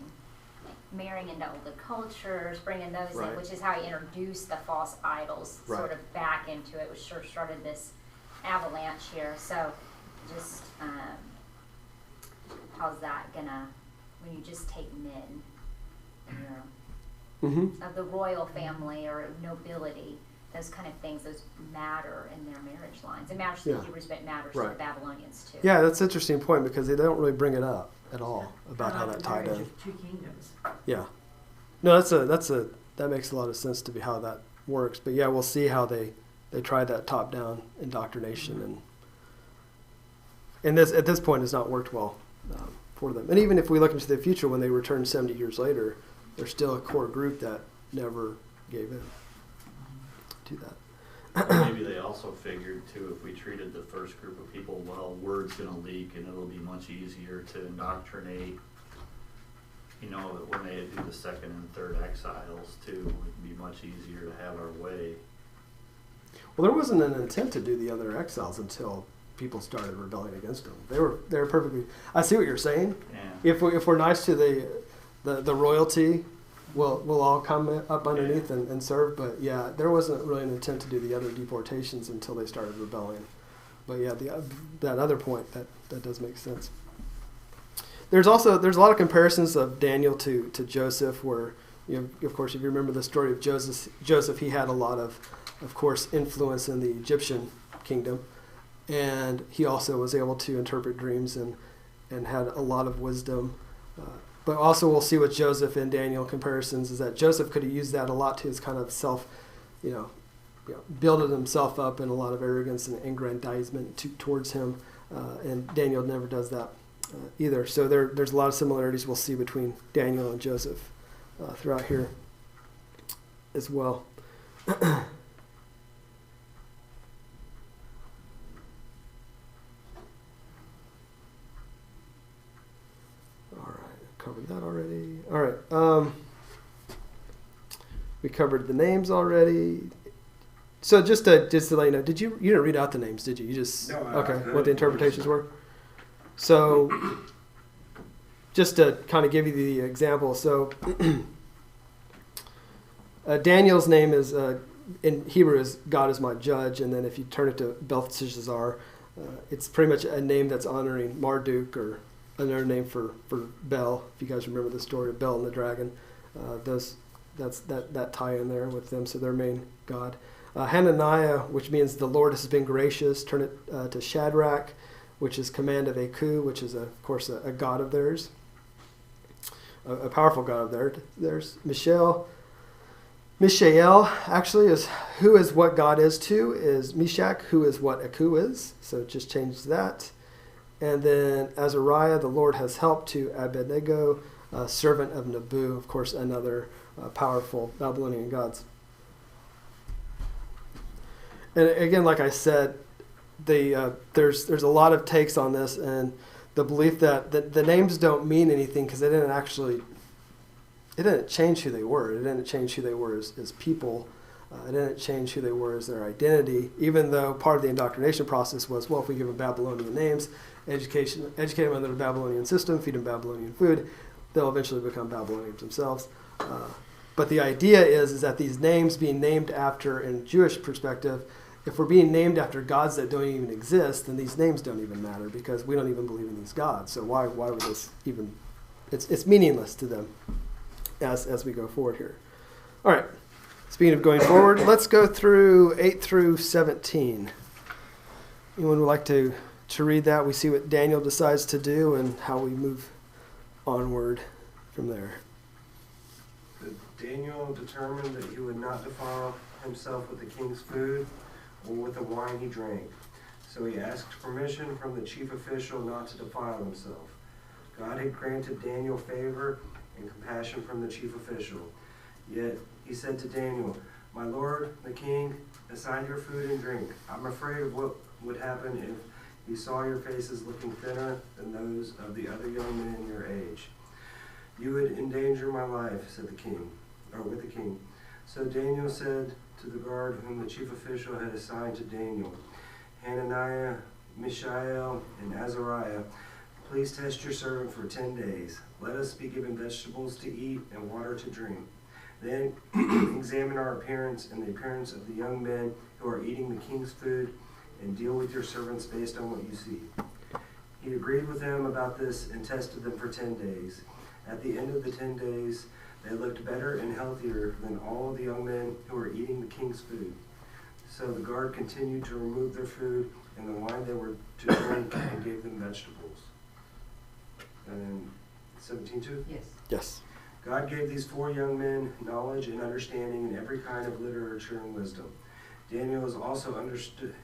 Speaker 7: like marrying into all the cultures, bringing those
Speaker 1: Right.
Speaker 7: in, which is how he introduced the false idols
Speaker 1: Right.
Speaker 7: sort of back into it, which sort of started this avalanche here. So just, how's that gonna, when you just take men, you know,
Speaker 1: Mm-hmm.
Speaker 7: of the royal family or nobility, those kind of things, those matter in their marriage lines. It matters to
Speaker 1: Yeah.
Speaker 7: the Hebrews, but it matters to
Speaker 1: Right.
Speaker 7: the Babylonians too.
Speaker 1: Yeah, that's an interesting point because they don't really bring it up at all about how
Speaker 2: Kinda
Speaker 1: that
Speaker 2: like
Speaker 1: tied
Speaker 2: the marriage
Speaker 1: in.
Speaker 2: of two kingdoms.
Speaker 1: Yeah. No, that makes a lot of sense to be how that works. But yeah, we'll see how they tried that top down indoctrination and this at this point has not worked well for them. And even if we look into the future when they return 70 years later, there's still a core group that never gave in to that.
Speaker 9: Or maybe they also figured too, if we treated the first group of people well, word's gonna leak and it'll be much easier to indoctrinate. You know, that when they do the second and third exiles too, it'd be much easier to have our way.
Speaker 1: Well, there wasn't an intent to do the other exiles until people started rebelling against them. They were perfectly. I see what you're saying.
Speaker 9: Yeah.
Speaker 1: If we're nice to the royalty, we'll all come up underneath and serve. But yeah, there wasn't really an intent to do the other deportations until they started rebelling. But yeah, that other point that does make sense. There's a lot of comparisons of Daniel to Joseph, where of course if you remember the story of Joseph, he had a lot of course influence in the Egyptian kingdom, and he also was able to interpret dreams and had a lot of wisdom. But also we'll see with Joseph and Daniel comparisons is that Joseph could have used that a lot to his kind of self, building himself up in a lot of arrogance and aggrandizement towards him, and Daniel never does that either. So there's a lot of similarities we'll see between Daniel and Joseph throughout here as well. Covered that already. All right. We covered the names already. So just to let you know, you didn't read out the names, did you? You just
Speaker 3: No,
Speaker 1: okay.
Speaker 3: I
Speaker 1: What the interpretations were. So just to kind of give you the example, so Daniel's name is in Hebrew is God is my judge, and then if you turn it to Belteshazzar, It's pretty much a name that's honoring Marduk, or another name for Bel. If you guys remember the story of Bel and the dragon, that's that tie in there with them. So their main god. Hananiah, which means the Lord has been gracious. Turn it to Shadrach, which is command of Aku, which is of course a god of theirs, a powerful god of theirs. There's Mishael actually is who is what God is to, is Meshach, who is what Aku is. So just change that. And then Azariah, the Lord has helped, to Abednego, servant of Nabu, of course, another powerful Babylonian gods. And again, like I said, there's a lot of takes on this, and the belief that the names don't mean anything because it didn't change who they were. It didn't change who they were as people. It didn't change who they were as their identity, even though part of the indoctrination process was, well, if we give them Babylonian names, educate them under the Babylonian system, feed them Babylonian food, they'll eventually become Babylonians themselves. But the idea is that these names being named after, in Jewish perspective, if we're being named after gods that don't even exist, then these names don't even matter because we don't even believe in these gods. So why would this even? It's meaningless to them as we go forward here. All right. Speaking of going forward, let's go through 8 through 17. Anyone would like to read that? We see what Daniel decides to do and how we move onward from there.
Speaker 3: Daniel determined that he would not defile himself with the king's food or with the wine he drank. So he asked permission from the chief official not to defile himself. God had granted Daniel favor and compassion from the chief official. Yet he said to Daniel, "My lord, the king, assign your food and drink. I'm afraid of what would happen if he saw your faces looking thinner than those of the other young men your age. You would endanger my life," said the king, or with the king. So Daniel said to the guard whom the chief official had assigned to Daniel, "Hananiah, Mishael, and Azariah, please test your servant for 10 days. Let us be given vegetables to eat and water to drink. Then examine our appearance and the appearance of the young men who are eating the king's food, and deal with your servants based on what you see." He agreed with them about this and tested them for 10 days. At the end of the 10 days, they looked better and healthier than all of the young men who were eating the king's food. So the guard continued to remove their food and the wine they were to drink and gave them vegetables. And 17:2?
Speaker 8: Yes.
Speaker 1: Yes.
Speaker 3: God gave these 4 young men knowledge and understanding in every kind of literature and wisdom. Daniel also understood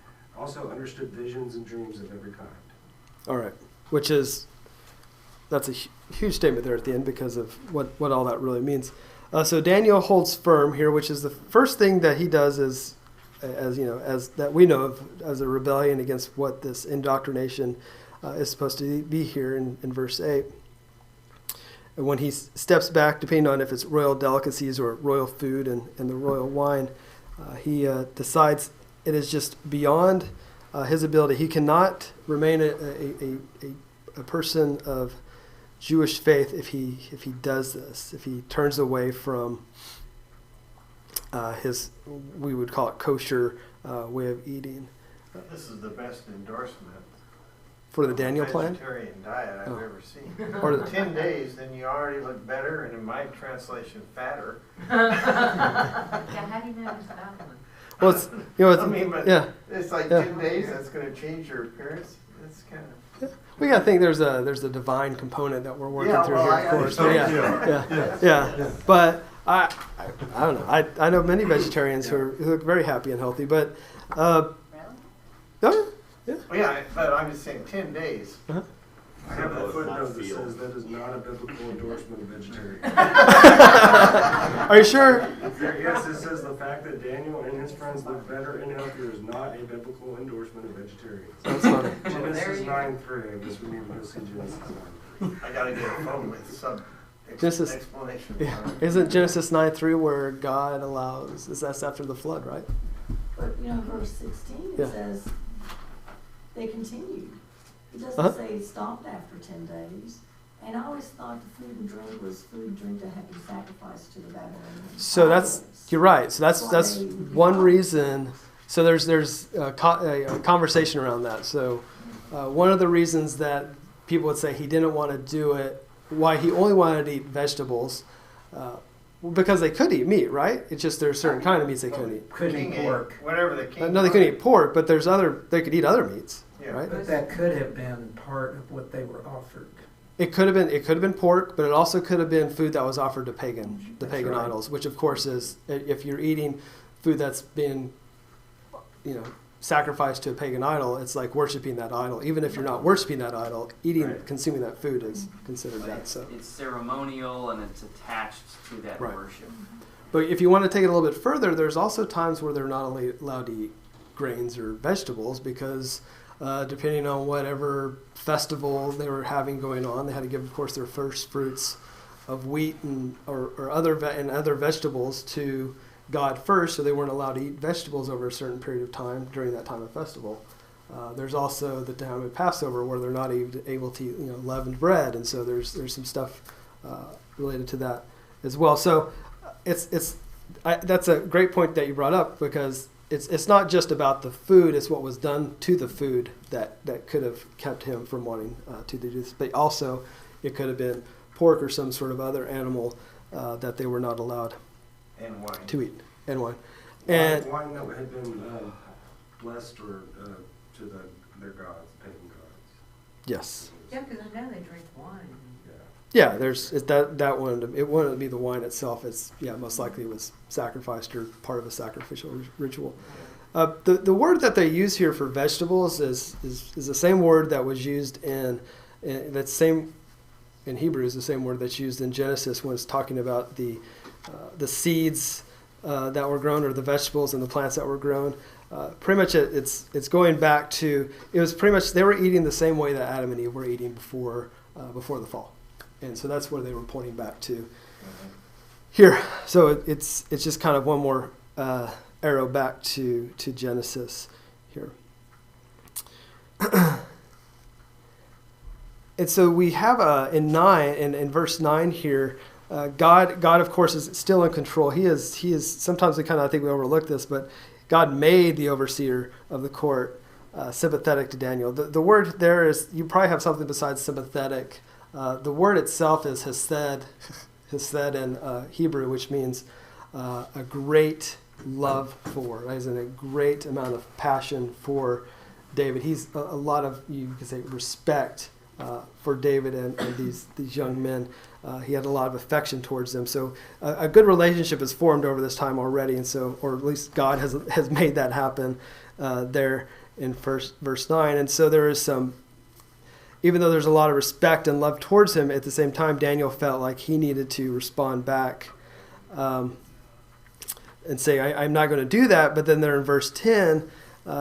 Speaker 3: visions and dreams of every kind.
Speaker 1: All right. That's a huge statement there at the end because of what all that really means. So Daniel holds firm here, which is the first thing that he does as that we know of as a rebellion against what this indoctrination is supposed to be here in verse 8. And when he steps back, depending on if it's royal delicacies or royal food and the royal wine, he decides it is just beyond his ability. He cannot remain a person of Jewish faith if he does this, if he turns away from his, we would call it kosher way of eating.
Speaker 5: This is the best endorsement
Speaker 1: For the Daniel plan?
Speaker 5: vegetarian diet I've
Speaker 1: Oh.
Speaker 5: ever seen.
Speaker 1: Or
Speaker 5: 10 days, then you already look better, and in my translation, fatter.
Speaker 8: Yeah, how do you know it's that one?
Speaker 1: Well, it's,
Speaker 5: I mean, but
Speaker 1: yeah.
Speaker 5: it's like
Speaker 1: Yeah.
Speaker 5: 10 days, that's gonna change your appearance. It's kind of.
Speaker 1: We gotta think there's a divine component that we're working
Speaker 5: Yeah,
Speaker 1: through
Speaker 5: well,
Speaker 1: here,
Speaker 5: I
Speaker 1: of course.
Speaker 5: understand.
Speaker 1: Yeah. But I don't know. I know many vegetarians who look very happy and healthy. But
Speaker 7: Really?
Speaker 1: oh,
Speaker 5: Well, yeah, but I'm just saying 10 days.
Speaker 3: I have a footnote that says that is not a biblical endorsement of vegetarian.
Speaker 1: are you sure?
Speaker 3: Yes, it says the fact that Daniel and his friends look better and healthier is not a biblical endorsement of vegetarians.
Speaker 1: That's funny.
Speaker 3: Genesis 9:3, I guess we need to go see Genesis 9:3.
Speaker 5: I gotta get a phone with some
Speaker 1: Genesis-
Speaker 5: explanation.
Speaker 1: Yeah. Isn't Genesis 9:3 where God allows? That's after the flood, right?
Speaker 11: But, verse 16, it
Speaker 1: Yeah.
Speaker 11: says, they continued. It doesn't
Speaker 1: Uh-huh.
Speaker 11: say it stopped after 10 days. And I always thought the food and drink was food and drink that had been sacrificed to the Babylonians.
Speaker 1: So you're right. So that's one reason So there's a conversation around that. So one of the reasons that people would say he didn't want to do it, why he only wanted to eat vegetables, because they could eat meat, right? It's just there's certain kind of meats they couldn't eat.
Speaker 10: Couldn't eat pork.
Speaker 5: Whatever the king.
Speaker 1: No, they couldn't eat pork, but they could eat other meats,
Speaker 5: Yeah.
Speaker 1: right?
Speaker 10: But that could have been part of what they were offered.
Speaker 1: It could have been pork, but it also could have been food that was offered to the
Speaker 10: That's
Speaker 1: pagan
Speaker 10: right.
Speaker 1: idols, which of course is, if you're eating food that's been, sacrificed to a pagan idol, it's like worshiping that idol. Even if you're not worshiping that idol,
Speaker 5: Right.
Speaker 1: consuming that food is considered
Speaker 12: But
Speaker 1: that. So,
Speaker 12: it's ceremonial and it's attached to that
Speaker 1: Right.
Speaker 12: worship.
Speaker 1: but if you want to take it a little bit further, there's also times where they're not only allowed to eat grains or vegetables because depending on whatever festival they were having going on, they had to give, of course, their first fruits of wheat or other vegetables to God first, so they weren't allowed to eat vegetables over a certain period of time during that time of festival. There's also the time of Passover where they're not able to eat leavened bread, and so there's some stuff related to that as well. So that's a great point that you brought up because it's not just about the food; it's what was done to the food that could have kept him from wanting to do this. But also, it could have been pork or some sort of other animal that they were not allowed
Speaker 3: And wine.
Speaker 1: to eat, and wine. And
Speaker 3: Wine that had been blessed or to their gods, pagan gods.
Speaker 1: yes,
Speaker 8: Yeah, because I know they drink wine.
Speaker 1: yeah, there's that one. It wouldn't be the wine itself. It's most likely it was sacrificed or part of a sacrificial ritual. The word that they use here for vegetables is the same word that was used in Hebrew is the same word that's used in Genesis when it's talking about the seeds that were grown or the vegetables and the plants that were grown. Pretty much it's going back to, it was pretty much they were eating the same way that Adam and Eve were eating before the fall. And so that's where they were pointing back to here. So it's just kind of one more arrow back to Genesis here. And so we have in verse 9 here, God of course is still in control. He is sometimes I think we overlook this, but God made the overseer of the court sympathetic to Daniel. The word there is, you probably have something besides sympathetic. The word itself is hesed in Hebrew, which means a great love for, as in a great amount of passion for David. He's a lot of, you could say, respect for David and these young men. He had a lot of affection towards them. So a good relationship is formed over this time already, and so, or at least God has made that happen there in verse 9. And so there is some, even though there's a lot of respect and love towards him, at the same time Daniel felt like he needed to respond back and say, I'm not going to do that. But then there in verse 10,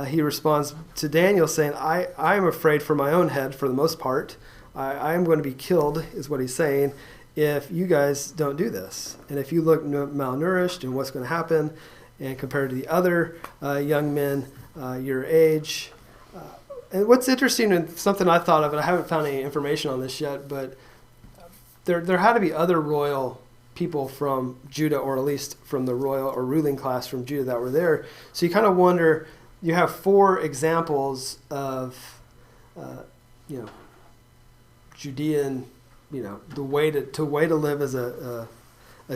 Speaker 1: he responds to Daniel saying, I am afraid for my own head for the most part. I am going to be killed, is what he's saying, if you guys don't do this. And if you look malnourished and what's going to happen, and compared to the other young men your age. And what's interesting, and something I thought of, and I haven't found any information on this yet, but there had to be other royal people from Judah, or at least from the royal or ruling class from Judah that were there. So you kind of wonder, you have 4 examples of, Judean, the way to live as a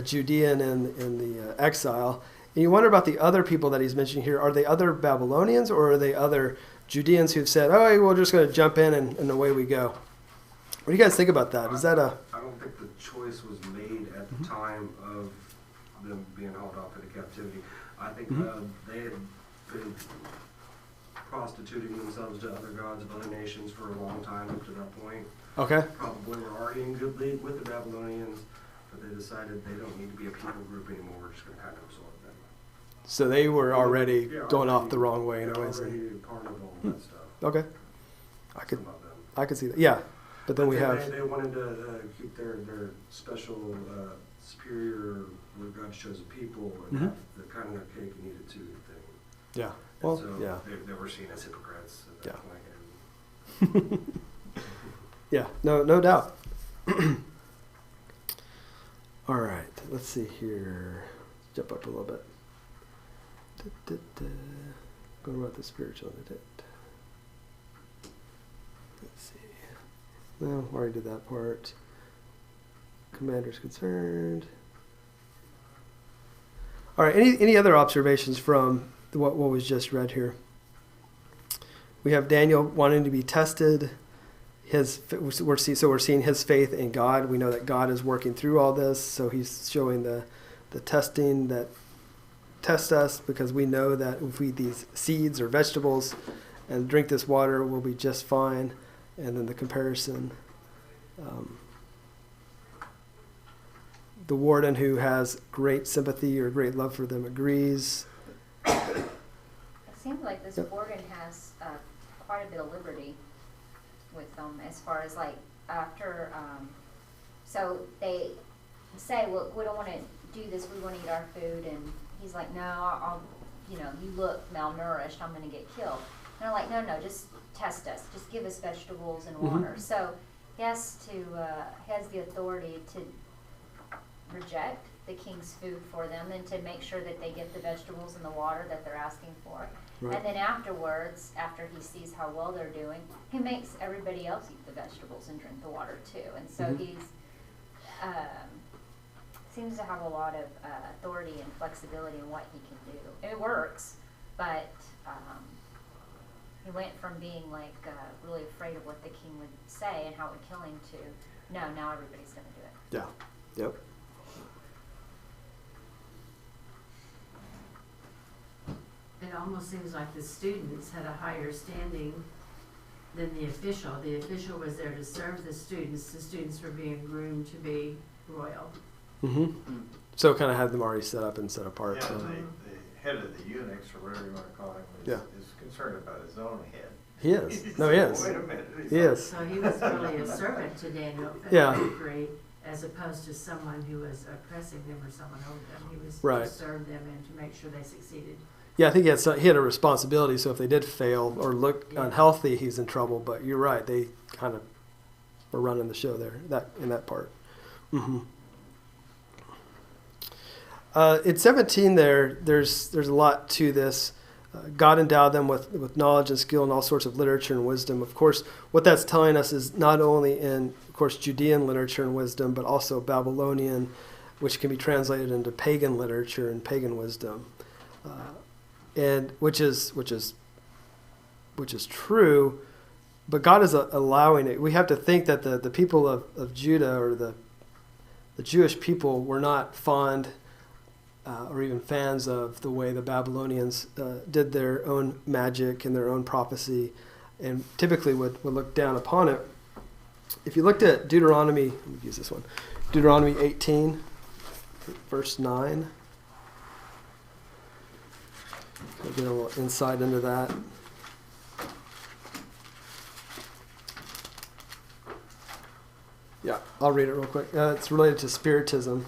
Speaker 1: Judean in the exile. And you wonder about the other people that he's mentioning here. Are they other Babylonians, or are they other Judeans who've said, oh, we're just going to jump in and away we go? What do you guys think about that? Is that
Speaker 3: I don't think the choice was made at the time of them being hauled off into captivity. I think they had been prostituting themselves to other gods of other nations for a long time up to that point.
Speaker 1: Okay.
Speaker 3: Probably were already in good league with the Babylonians, but they decided they don't need to be a people group anymore. We're just going to kind of absorb them.
Speaker 1: So they were already going off the wrong way in a way.
Speaker 3: Already part of all that stuff.
Speaker 1: Okay.
Speaker 3: Some of them.
Speaker 1: I could see that. Yeah. But then we have...
Speaker 3: They wanted to keep their special superior, where God chose a people, and have the kind of their cake and eat it too thing.
Speaker 1: Yeah. Well,
Speaker 3: so
Speaker 1: yeah.
Speaker 3: They were seen as hypocrites at that point.
Speaker 1: Yeah, no doubt. All right, let's see here. Jump up a little bit. Going about the spiritual intent. Let's see. No, already did that part. Commander's concerned. All right. Any other observations from what was just read here? We have Daniel wanting to be tested. We're seeing his faith in God. We know that God is working through all this, so he's showing the testing that tests us, because we know that if we eat these seeds or vegetables and drink this water, we'll be just fine. And then the comparison. The warden, who has great sympathy or great love for them, agrees.
Speaker 7: It seems like this organ has quite a bit of liberty with them, as far as like after, so they say, well, we don't want to do this, we want to eat our food, and he's like, no, I'll, you look malnourished, I'm going to get killed. And they're like, no, just test us, just give us vegetables and water. So he has the authority to reject the king's food for them and to make sure that they get the vegetables and the water that they're asking for. Right. And then afterwards, after he sees how well they're doing, he makes everybody else eat the vegetables and drink the water too. And so he's seems to have a lot of authority and flexibility in what he can do. And it works, but he went from being like really afraid of what the king would say and how it would kill him to, no, now everybody's going to do it.
Speaker 1: Yeah. Yep.
Speaker 2: It almost seems like the students had a higher standing than the official. The official was there to serve the students. The students were being groomed to be royal.
Speaker 1: So kind of had them already set up and set apart.
Speaker 5: Yeah,
Speaker 1: So.
Speaker 5: the head of the eunuchs, or whatever you want to call him, is concerned about his own head.
Speaker 1: He is. No, he is.
Speaker 5: Wait a minute.
Speaker 1: He is.
Speaker 2: So he was really a servant to Daniel,
Speaker 1: Yeah.
Speaker 2: as opposed to someone who was oppressing them or someone over them. He was
Speaker 1: Right.
Speaker 2: to serve them and to make sure they succeeded.
Speaker 1: Yeah, I think he had a responsibility. So if they did fail or look unhealthy, he's in trouble. But you're right; they kind of were running the show there. In that part. In 17, there's a lot to this. God endowed them with knowledge and skill and all sorts of literature and wisdom. Of course, what that's telling us is not only in, of course, Judean literature and wisdom, but also Babylonian, which can be translated into pagan literature and pagan wisdom, and which is true. But God is allowing it. We have to think that the people of Judah, or the Jewish people, were not fond or even fans of the way the Babylonians did their own magic and their own prophecy, and typically would look down upon it. If you looked at Deuteronomy, let me use this one, Deuteronomy 18, verse 9. I'll get a little insight into that. Yeah, I'll read it real quick. It's related to spiritism.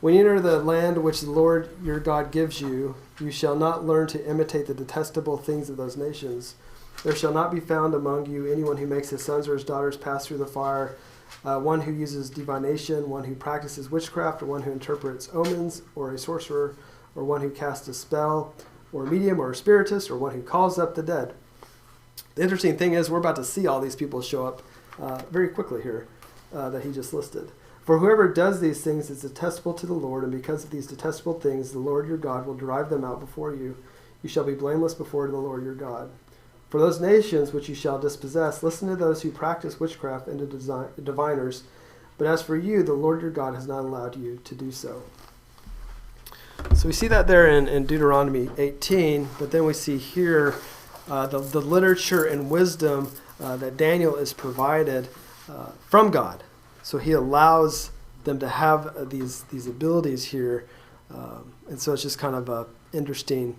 Speaker 1: When you enter the land which the Lord your God gives you, you shall not learn to imitate the detestable things of those nations. There shall not be found among you anyone who makes his sons or his daughters pass through the fire, one who uses divination, one who practices witchcraft, or one who interprets omens, or a sorcerer, or one who casts a spell, or a medium, or a spiritist, or one who calls up the dead. The interesting thing is we're about to see all these people show up very quickly here that he just listed. For whoever does these things is detestable to the Lord, and because of these detestable things, the Lord your God will drive them out before you. You shall be blameless before the Lord your God. For those nations which you shall dispossess, listen to those who practice witchcraft and to diviners. But as for you, the Lord your God has not allowed you to do so. So we see that there in Deuteronomy 18, but then we see here the literature and wisdom that Daniel is provided from God. So he allows them to have these abilities here. And so it's just kind of an interesting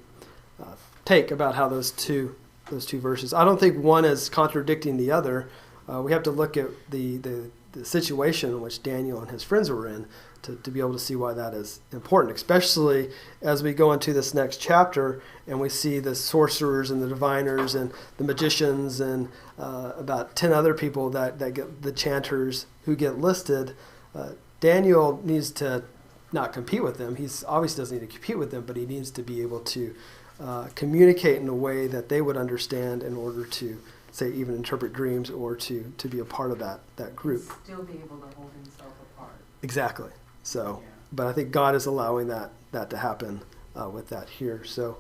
Speaker 1: take about how those two verses. I don't think one is contradicting the other. We have to look at the situation in which Daniel and his friends were in to be able to see why that is important, especially as we go into this next chapter and we see the sorcerers and the diviners and the magicians and about 10 other people that get the chanters who get listed. Daniel needs to not compete with them. He obviously doesn't need to compete with them, but he needs to be able to communicate in a way that they would understand in order to, say, even interpret dreams or to be a part of that group.
Speaker 8: Still be able to hold himself apart.
Speaker 1: Exactly. So,
Speaker 8: Yeah.
Speaker 1: but I think God is allowing that to happen with that here. So,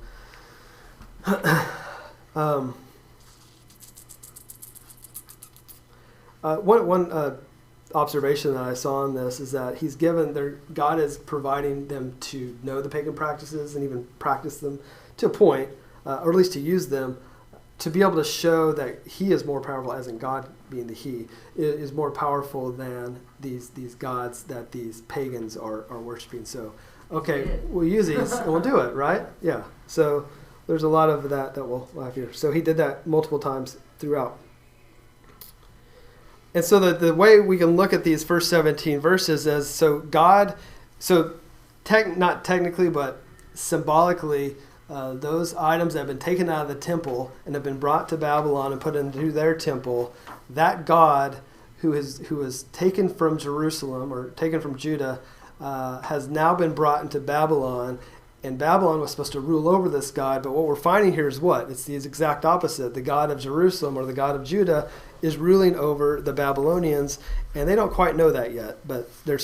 Speaker 1: one observation that I saw in this is that God is providing them to know the pagan practices and even practice them to a point, or at least to use them, to be able to show that He is more powerful, as in God being the He, is more powerful than these gods that these pagans are worshiping. So, okay, we'll use these and we'll do it, right? Yeah. So there's a lot of that we'll have here. So He did that multiple times throughout. And so the way we can look at these first 17 verses is, so God, not technically, but symbolically, those items that have been taken out of the temple and have been brought to Babylon and put into their temple, that God who is taken from Jerusalem or taken from Judah has now been brought into Babylon, and Babylon was supposed to rule over this God, but what we're finding here is what? It's the exact opposite. The God of Jerusalem, or the God of Judah, is ruling over the Babylonians, and they don't quite know that yet, but they'll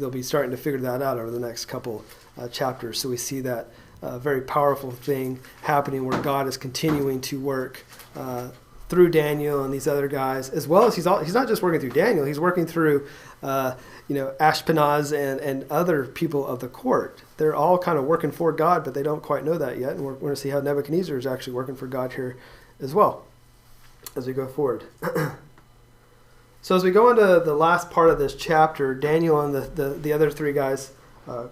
Speaker 1: be starting to figure that out over the next couple chapters. So we see that very powerful thing happening where God is continuing to work through Daniel and these other guys, as well as he's not just working through Daniel, he's working through Ashpenaz and other people of the court. They're all kind of working for God, but they don't quite know that yet, and we're going to see how Nebuchadnezzar is actually working for God here as well as we go forward. So as we go into the last part of this chapter, Daniel and the other three guys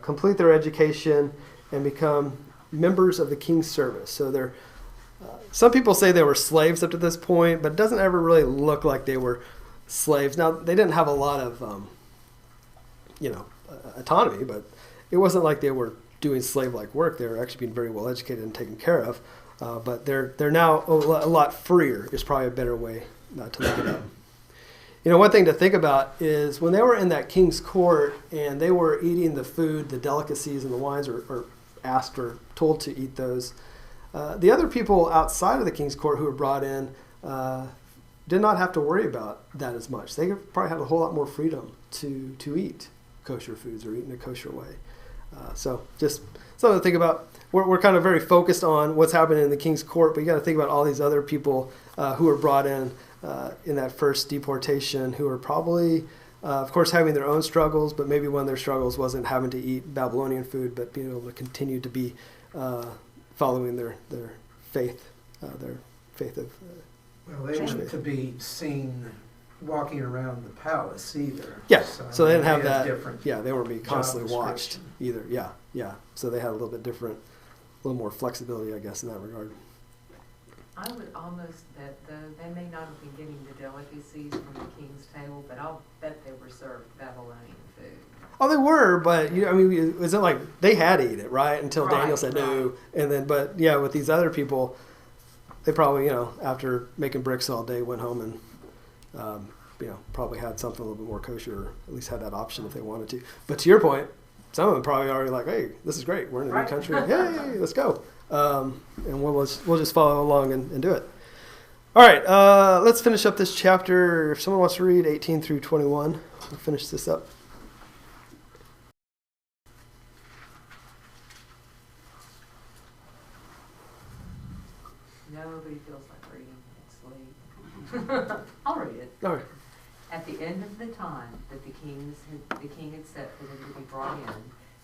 Speaker 1: complete their education and become members of the king's service. So they're some people say they were slaves up to this point, but it doesn't ever really look like they were slaves. Now, they didn't have a lot of autonomy, but it wasn't like they were doing slave-like work. They were actually being very well educated and taken care of. But they're now a lot freer is probably a better way to look at it. One thing to think about is when they were in that king's court and they were eating the food, the delicacies and the wines, or asked or told to eat those, the other people outside of the king's court who were brought in did not have to worry about that as much. They probably had a whole lot more freedom to eat kosher foods or eat in a kosher way. So just something to think about. We're kind of very focused on what's happening in the king's court, but you got to think about all these other people who were brought in that first deportation, who are probably, of course, having their own struggles, but maybe one of their struggles wasn't having to eat Babylonian food, but being able to continue to be following their faith of
Speaker 10: well, they weren't to be seen walking around the palace either.
Speaker 1: Yeah, so they didn't have that.
Speaker 10: Different
Speaker 1: yeah, they weren't being constantly
Speaker 10: job
Speaker 1: watched either. Yeah. So they had a little bit different, a little more flexibility, I guess, in that regard.
Speaker 8: I would almost bet, though, they may not have been getting the delicacies from the king's table, but I'll bet they were served Babylonian food.
Speaker 1: Oh, they were, but it wasn't like they had to eat it, right? Until
Speaker 8: Right,
Speaker 1: Daniel said no, and then, but yeah, with these other people, they probably, after making bricks all day, went home and, probably had something a little bit more kosher, or at least had that option if they wanted to. But to your point, some of them probably already like, hey, this is great. We're in a new country. Hey, let's go. And we'll just follow along and do it. All right, let's finish up this chapter. If someone wants to read 18 through 21, we'll finish this up.
Speaker 8: Nobody feels like reading. It's late. I'll read it.
Speaker 1: All right.
Speaker 8: At the end of the time that the king had set for them to be brought in,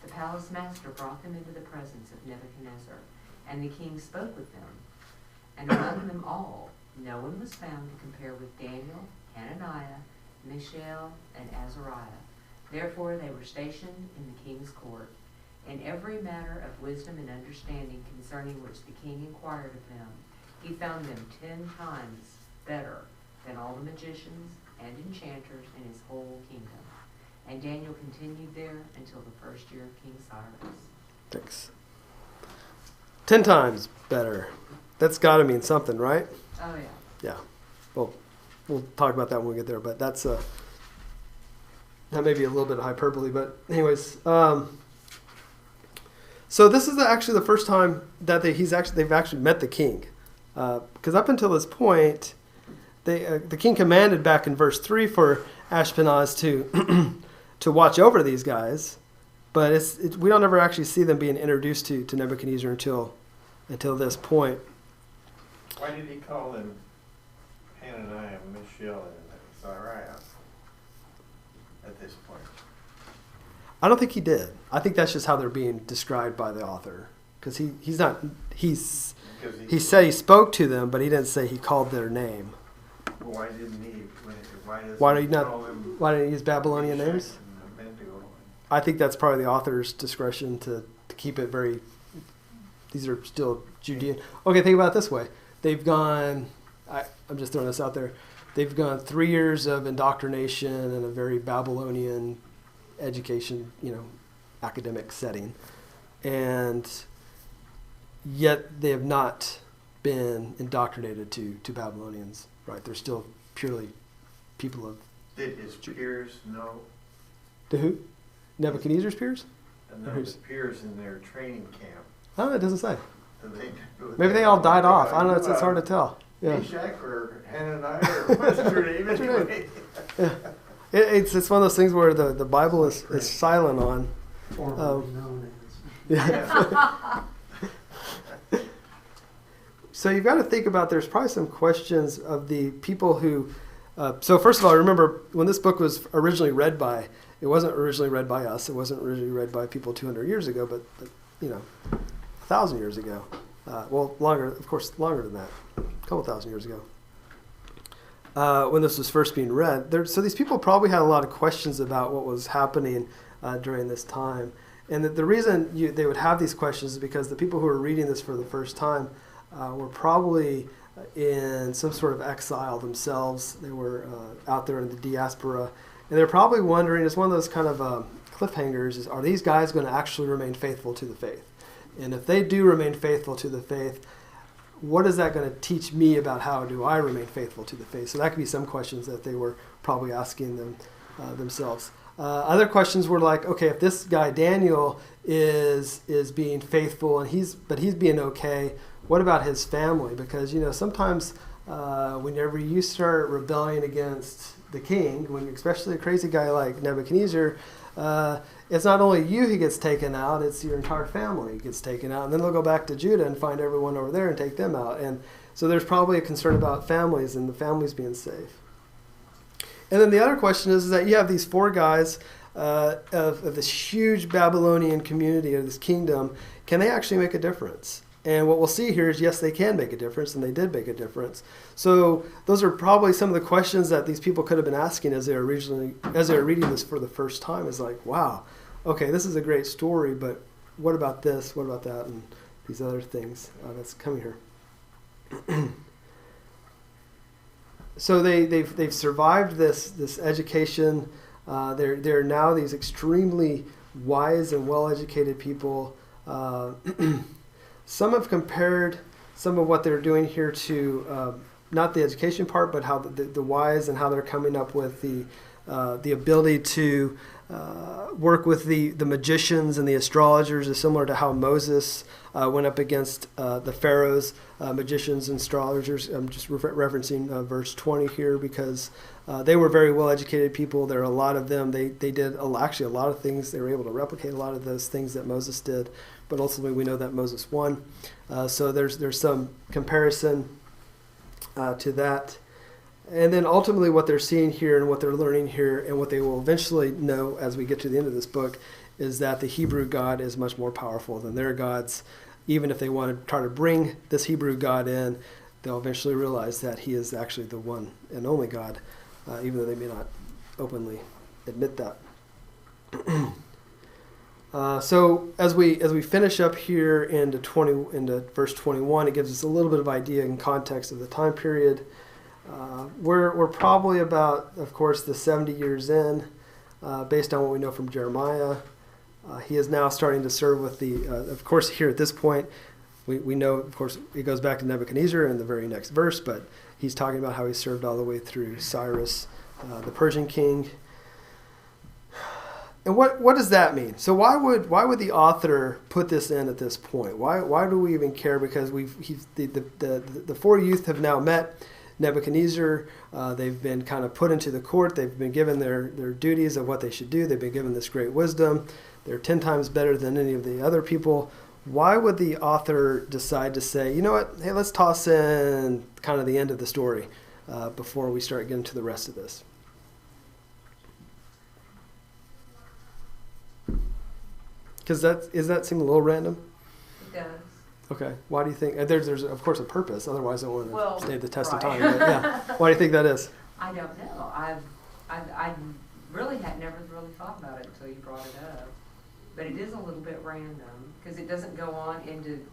Speaker 8: the palace master brought them into the presence of Nebuchadnezzar, and the king spoke with them. And among them all, no one was found to compare with Daniel, Hananiah, Mishael, and Azariah. Therefore they were stationed in the king's court. In every matter of wisdom and understanding concerning which the king inquired of them, he found them 10 times better than all the magicians and enchanters in his whole kingdom. And Daniel continued there until the first year of King Cyrus.
Speaker 1: Thanks. 10 times better. That's got to mean something, right?
Speaker 8: Oh, yeah.
Speaker 1: Yeah. Well, we'll talk about that when we get there, but that's that may be a little bit of hyperbole, but anyways. So this is actually the first time that they've actually met the king, because up until this point, the king commanded back in verse 3 for Ashpenaz to to watch over these guys, but we don't ever actually see them being introduced to Nebuchadnezzar until this point.
Speaker 5: Why did he call them Hananiah, Mishael, and Azariah at this point?
Speaker 1: I don't think he did. I think that's just how they're being described by the author, because he said he spoke to them, but he didn't say he called their name.
Speaker 5: Well, why didn't he?
Speaker 1: Why didn't he use Babylonian names? I think that's probably the author's discretion to keep it very. These are still Judean. Okay, think about it this way. They've gone. I'm just throwing this out there. They've gone 3 years of indoctrination in a very Babylonian education, academic setting, and yet they have not been indoctrinated to Babylonians, right? They're still purely people of.
Speaker 5: Did his peers know?
Speaker 1: To who? Nebuchadnezzar's peers?
Speaker 5: And his peers in their training camp.
Speaker 1: Oh, it doesn't say.
Speaker 5: Maybe
Speaker 1: they all died off. I don't know. It's hard to tell. Yeah.
Speaker 5: Meshach or Hananiah or what's your name anyway?
Speaker 1: Yeah. It's one of those things where the Bible is silent on.
Speaker 10: Formerly known as.
Speaker 1: Yeah. So you've got to think about, there's probably some questions of the people who, so first of all, remember when this book was originally read by, it wasn't originally read by us, it wasn't originally read by people 200 years ago, but 1,000 years ago. Well, longer, of course, longer than that, a couple thousand years ago. When this was first being read. So these people probably had a lot of questions about what was happening during this time. And the reason they would have these questions is because the people who were reading this for the first time were probably in some sort of exile themselves. They were out there in the diaspora. And they're probably wondering, it's one of those kind of cliffhangers, are these guys going to actually remain faithful to the faith? And if they do remain faithful to the faith, what is that going to teach me about how do I remain faithful to the faith? So that could be some questions that they were probably asking themselves. Other questions were like, okay, if this guy Daniel is being faithful and he's being okay, what about his family? Because sometimes whenever you start rebelling against the king, especially a crazy guy like Nebuchadnezzar, it's not only you who gets taken out, it's your entire family gets taken out. And then they'll go back to Judah and find everyone over there and take them out. And so there's probably a concern about families and the families being safe. And then the other question is that you have these 4 guys of this huge Babylonian community, of this kingdom. Can they actually make a difference? And what we'll see here is, yes, they can make a difference, and they did make a difference. So those are probably some of the questions that these people could have been asking as they were reading this for the first time. Is like, wow, okay, this is a great story, but what about this? What about that? And these other things that's coming here. So they've survived this education. They're now these extremely wise and well-educated people. Some have compared some of what they're doing here to not the education part, but how the wise and how they're coming up with the ability to work with the magicians and the astrologers is similar to how Moses went up against the Pharaoh's magicians and astrologers. I'm just referencing verse 20 here because they were very well-educated people. There are a lot of them. They did actually a lot of things. They were able to replicate a lot of those things that Moses did, but ultimately we know that Moses won. So there's some comparison to that. And then ultimately what they're seeing here and what they're learning here and what they will eventually know as we get to the end of this book is that the Hebrew God is much more powerful than their gods. Even if they want to try to bring this Hebrew God in, they'll eventually realize that he is actually the one and only God, even though they may not openly admit that. So as we finish up here into verse 21, it gives us a little bit of idea and context of the time period. We're probably about, of course, the 70 years in, based on what we know from Jeremiah. He is now starting to serve with of course, here at this point, we know, of course, it goes back to Nebuchadnezzar in the very next verse, but he's talking about how he served all the way through Cyrus, the Persian king. And what does that mean? So why would the author put this in at this point? Why do we even care? Because the four youth have now met Nebuchadnezzar. They've been kind of put into the court. They've been given their duties of what they should do. They've been given this great wisdom. They're 10 times better than any of the other people. Why would the author decide to say, you know what, hey, let's toss in kind of the end of the story before we start getting to the rest of this? Because that seem a little random?
Speaker 8: It does.
Speaker 1: Okay. Why do you think? There's of course a purpose. Otherwise, it wouldn't
Speaker 8: Well,
Speaker 1: have stayed the test of
Speaker 8: right.
Speaker 1: time. But yeah. Why do you think that is?
Speaker 8: I don't know. I really had never really thought about it until you brought it up. But it is a little bit random because it doesn't go on into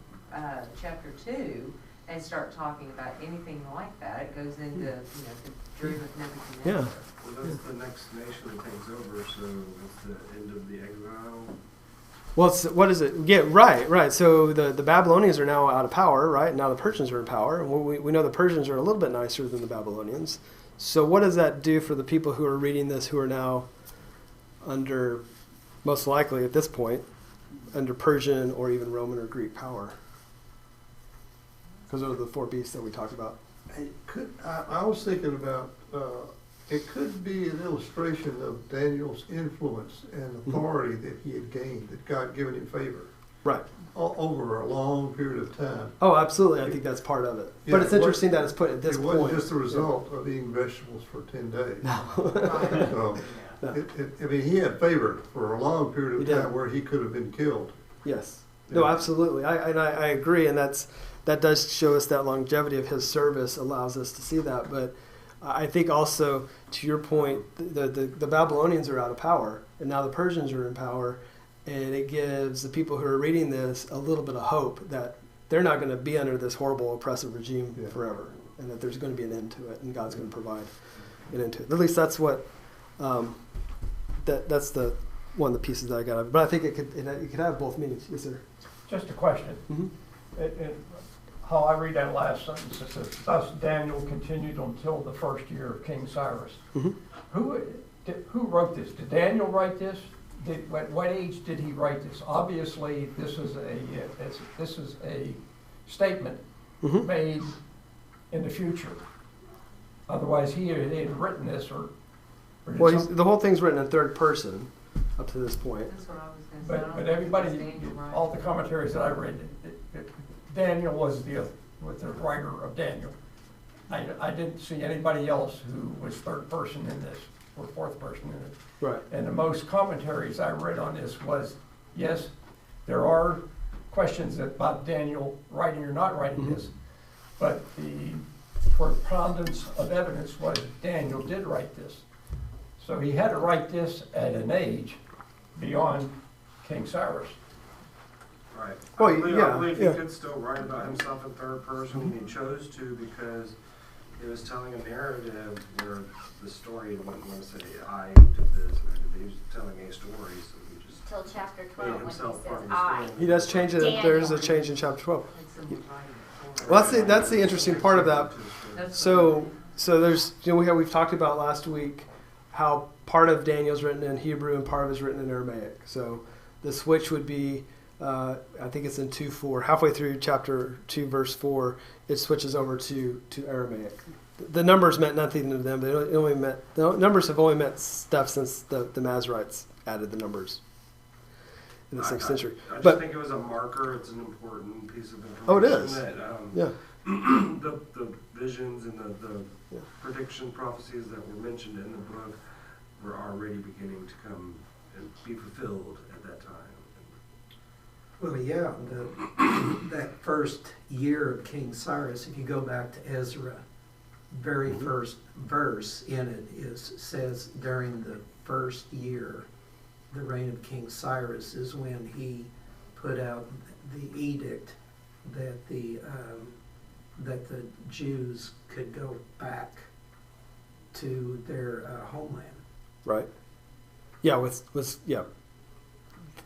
Speaker 8: chapter 2 and start talking about anything like that. It goes into the dream of Nebuchadnezzar.
Speaker 1: Yeah.
Speaker 3: Well, that's the next nation that takes over, so it's the end of the exile.
Speaker 1: Well, what is it? Yeah, right. So the Babylonians are now out of power, right? Now the Persians are in power. And we know the Persians are a little bit nicer than the Babylonians. So what does that do for the people who are reading this, who are now under, most likely at this point, under Persian or even Roman or Greek power? Because those are the four beasts that we talked about.
Speaker 4: I was thinking about, it could be an illustration of Daniel's influence and authority that he had gained, that God given him favor.
Speaker 1: Right.
Speaker 4: Over a long period of time.
Speaker 1: Oh, absolutely. I think that's part of it.
Speaker 4: Yeah,
Speaker 1: but it's interesting that it's put at this
Speaker 4: it
Speaker 1: point.
Speaker 4: It wasn't just the result of eating vegetables for 10 days. So, I mean, he had favor for a long period of time where he could have been killed.
Speaker 1: Yes. No, absolutely. I agree, and that does show us that longevity of his service allows us to see that. But I think also, to your point, the Babylonians are out of power, and now the Persians are in power, and it gives the people who are reading this a little bit of hope that they're not going to be under this horrible oppressive regime forever, and that there's going to be an end to it, and God's going to provide an end to it. At least that's what that's the one of the pieces that I got of it. But I think it could have both meanings. Yes, sir.
Speaker 6: Just a question.
Speaker 1: Mm-hmm.
Speaker 6: How I read that last sentence, it says, thus Daniel continued until the first year of King Cyrus.
Speaker 1: Mm-hmm.
Speaker 6: Who wrote this? Did Daniel write this? At what age did he write this? Obviously, this is a statement made in the future. Otherwise, he had written this
Speaker 1: well, the whole thing's written in third person up to this point.
Speaker 8: That's what I was going to say.
Speaker 6: But everybody, all the commentaries that I read, Daniel was the writer of Daniel. I didn't see anybody else who was third person in this or fourth person in it.
Speaker 1: Right.
Speaker 6: And the most commentaries I read on this was, yes, there are questions about Daniel writing or not writing this, but the preponderance of evidence was Daniel did write this. So he had to write this at an age beyond King Cyrus.
Speaker 3: Right.
Speaker 1: Well,
Speaker 3: I believe he could still write about himself in third person, and he chose to because he was telling a narrative where the story wouldn't want to say, I did this, and I did this. He was telling a story, so he just
Speaker 7: Till chapter
Speaker 3: made
Speaker 7: 12 when he
Speaker 3: himself part
Speaker 7: says
Speaker 3: of the
Speaker 7: I.
Speaker 3: story.
Speaker 1: He does change it.
Speaker 7: Daniel.
Speaker 1: There's a change in chapter 12.
Speaker 8: Well,
Speaker 1: Well, that's the interesting part of that. So there's we've talked about last week how part of Daniel's written in Hebrew and part of it is written in Aramaic. So the switch would be I think it's in 2:4, halfway through chapter 2, verse 4, it switches over to Aramaic. The numbers meant nothing to them. The numbers have only meant stuff since the Masoretes added the numbers in the 6th century.
Speaker 3: I just think it was a marker. It's an important piece of information.
Speaker 1: Oh, it is.
Speaker 3: That, the visions and the prediction prophecies that were mentioned in the book were already beginning to come and be fulfilled at that time.
Speaker 10: Well, yeah, that first year of King Cyrus, if you go back to Ezra, very first verse in it says during the first year, the reign of King Cyrus is when he put out the edict that the Jews could go back to their homeland.
Speaker 1: Right. Yeah, with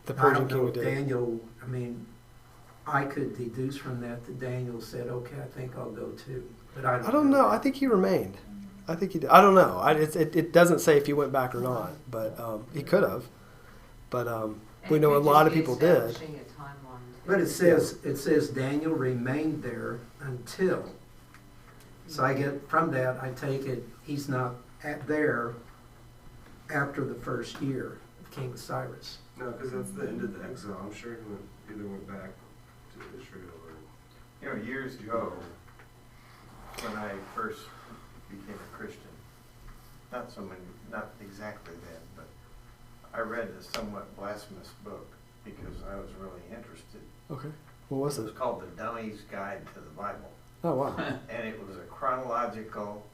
Speaker 1: the Persian king did.
Speaker 10: Daniel, I mean, I could deduce from that Daniel said, okay, I think I'll go too. But I don't know.
Speaker 1: I think he remained. I think he did. I don't know. It doesn't say if he went back or not, but he could have. but
Speaker 8: And
Speaker 1: we
Speaker 8: it
Speaker 1: know a
Speaker 8: could
Speaker 1: lot
Speaker 8: just
Speaker 1: of
Speaker 8: be
Speaker 1: people did.
Speaker 8: establishing a timeline, too.
Speaker 10: But it says Daniel remained there until. So I get, from that, I take it, he's not there after the first year of King Cyrus.
Speaker 3: No, because that's the end of the exile. I'm sure he either went back to Israel or.
Speaker 5: You know, years ago, when I first became a Christian, not exactly then, but I read a somewhat blasphemous book because I was really interested.
Speaker 1: Okay. What was
Speaker 5: It was
Speaker 1: it?
Speaker 5: called The Dummy's Guide to the Bible.
Speaker 1: Oh, wow.
Speaker 5: And it was a chronological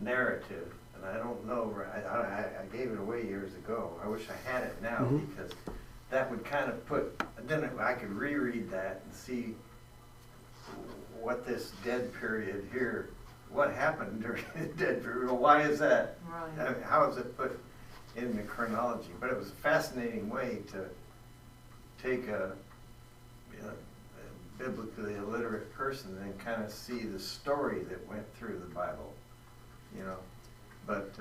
Speaker 5: narrative, and I don't know, I gave it away years ago. I wish I had it now,
Speaker 1: Mhm.
Speaker 5: because that would kind of put, then I could reread that and see what this dead period here, what happened during the dead period, well, why is that?
Speaker 8: Right.
Speaker 5: How is it put in the chronology? But it was a fascinating way to take a, you know, a biblically illiterate person and kind of see the story that went through the Bible, you know. But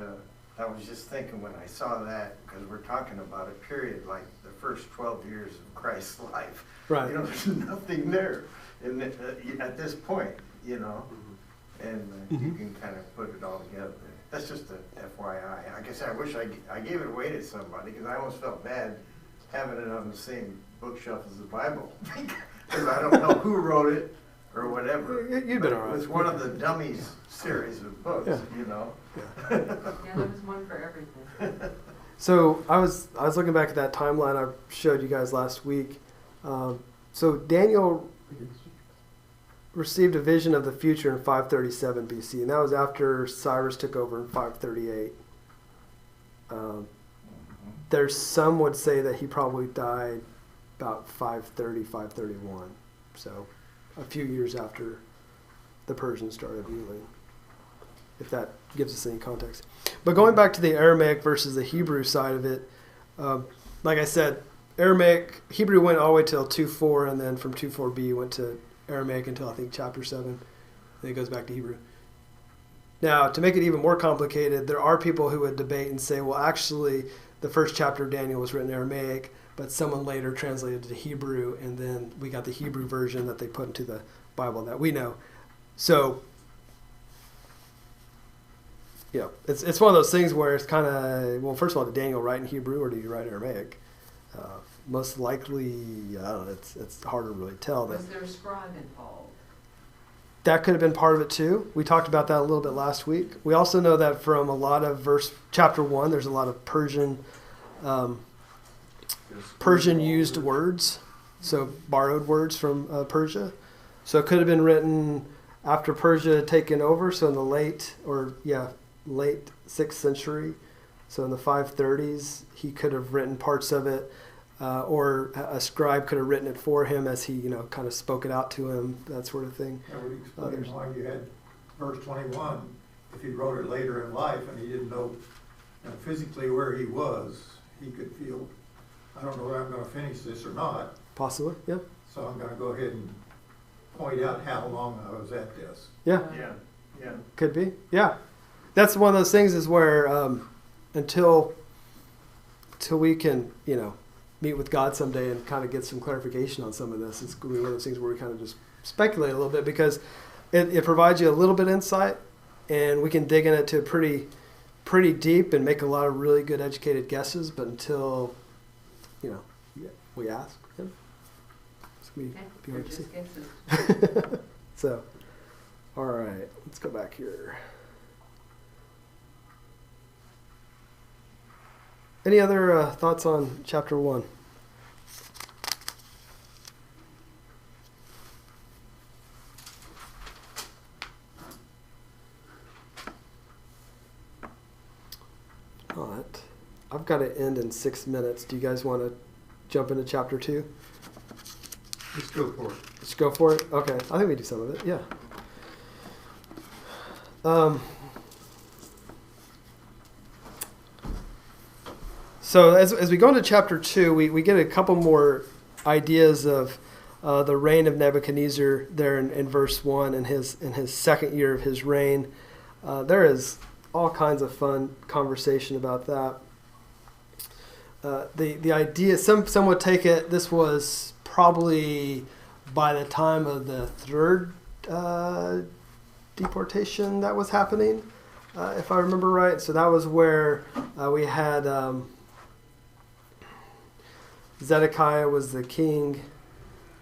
Speaker 5: I was just thinking when I saw that, because we're talking about a period like the first 12 years of Christ's life.
Speaker 1: Right.
Speaker 5: You know, there's nothing there at this point, you know. And you
Speaker 1: Mhm.
Speaker 5: can kind of put it all together. That's just a FYI. Like I said, I wish I gave it away to somebody, because I almost felt bad having it on the same bookshelf as the Bible. Because I don't know who wrote it or whatever.
Speaker 1: You've been
Speaker 5: But
Speaker 1: all right.
Speaker 5: It was one of the Dummies series of books,
Speaker 1: Yeah.
Speaker 5: you know.
Speaker 8: Yeah, there was one for everything.
Speaker 1: So I was looking back at that timeline I showed you guys last week. So Daniel received a vision of the future in 537 BC, and that was after Cyrus took over in 538. There's some would say that he probably died about 530, 531. So a few years after the Persians started ruling, if that gives us any context. But going back to the Aramaic versus the Hebrew side of it, like I said, Hebrew went all the way till 2:4, and then from 2:4b went to Aramaic until I think chapter 7. Then it goes back to Hebrew. Now, to make it even more complicated, there are people who would debate and say, well, actually, the first chapter of Daniel was written in Aramaic, but someone later translated it to Hebrew, and then we got the Hebrew version that they put into the Bible that we know. So, you know, it's one of those things where it's kind of, well, first of all, did Daniel write in Hebrew or did he write Aramaic? Most likely, I don't know, it's hard to really tell.
Speaker 8: Was there a scribe involved?
Speaker 1: That could have been part of it too. We talked about that a little bit last week. We also know that from a lot of chapter 1, there's a lot of Persian used words, so borrowed words from Persia. So it could have been written after Persia had taken over, so in the late 6th century. So in the 530s, he could have written parts of it, or a scribe could have written it for him as he, you know, kind of spoke it out to him, that sort of thing.
Speaker 4: That would explain why you had verse 21, if he wrote it later in life and he didn't know, physically where he was, he could feel, I don't know whether I'm going to finish this or not,
Speaker 1: Possibly, yeah.
Speaker 4: so I'm going to go ahead and point out how long I was at this.
Speaker 1: Yeah,
Speaker 5: Yeah.
Speaker 1: could be. Yeah. That's one of those things is where until we can, you know, meet with God someday and kind of get some clarification on some of this, it's going to be one of those things where we kind of just speculate a little bit, because it provides you a little bit of insight, and we can dig in it to pretty deep and make a lot of really good educated guesses, but until, you know, we ask him, it's going to
Speaker 8: Okay,
Speaker 1: be
Speaker 8: they're
Speaker 1: hard to see.
Speaker 8: just guesses.
Speaker 1: So, all right, let's go back here. Any other thoughts on chapter 1? Not. I've got to end in 6 minutes. Do you guys want to jump into chapter 2?
Speaker 4: Let's go for it.
Speaker 1: Let's go for it? Okay. I think we do some of it, yeah. So as we go into chapter 2, we get a couple more ideas of the reign of Nebuchadnezzar there in verse 1 in his second year of his reign. There is all kinds of fun conversation about that. the idea, some would take it, this was probably by the time of the third deportation that was happening, if I remember right. So that was where we had Zedekiah was the king,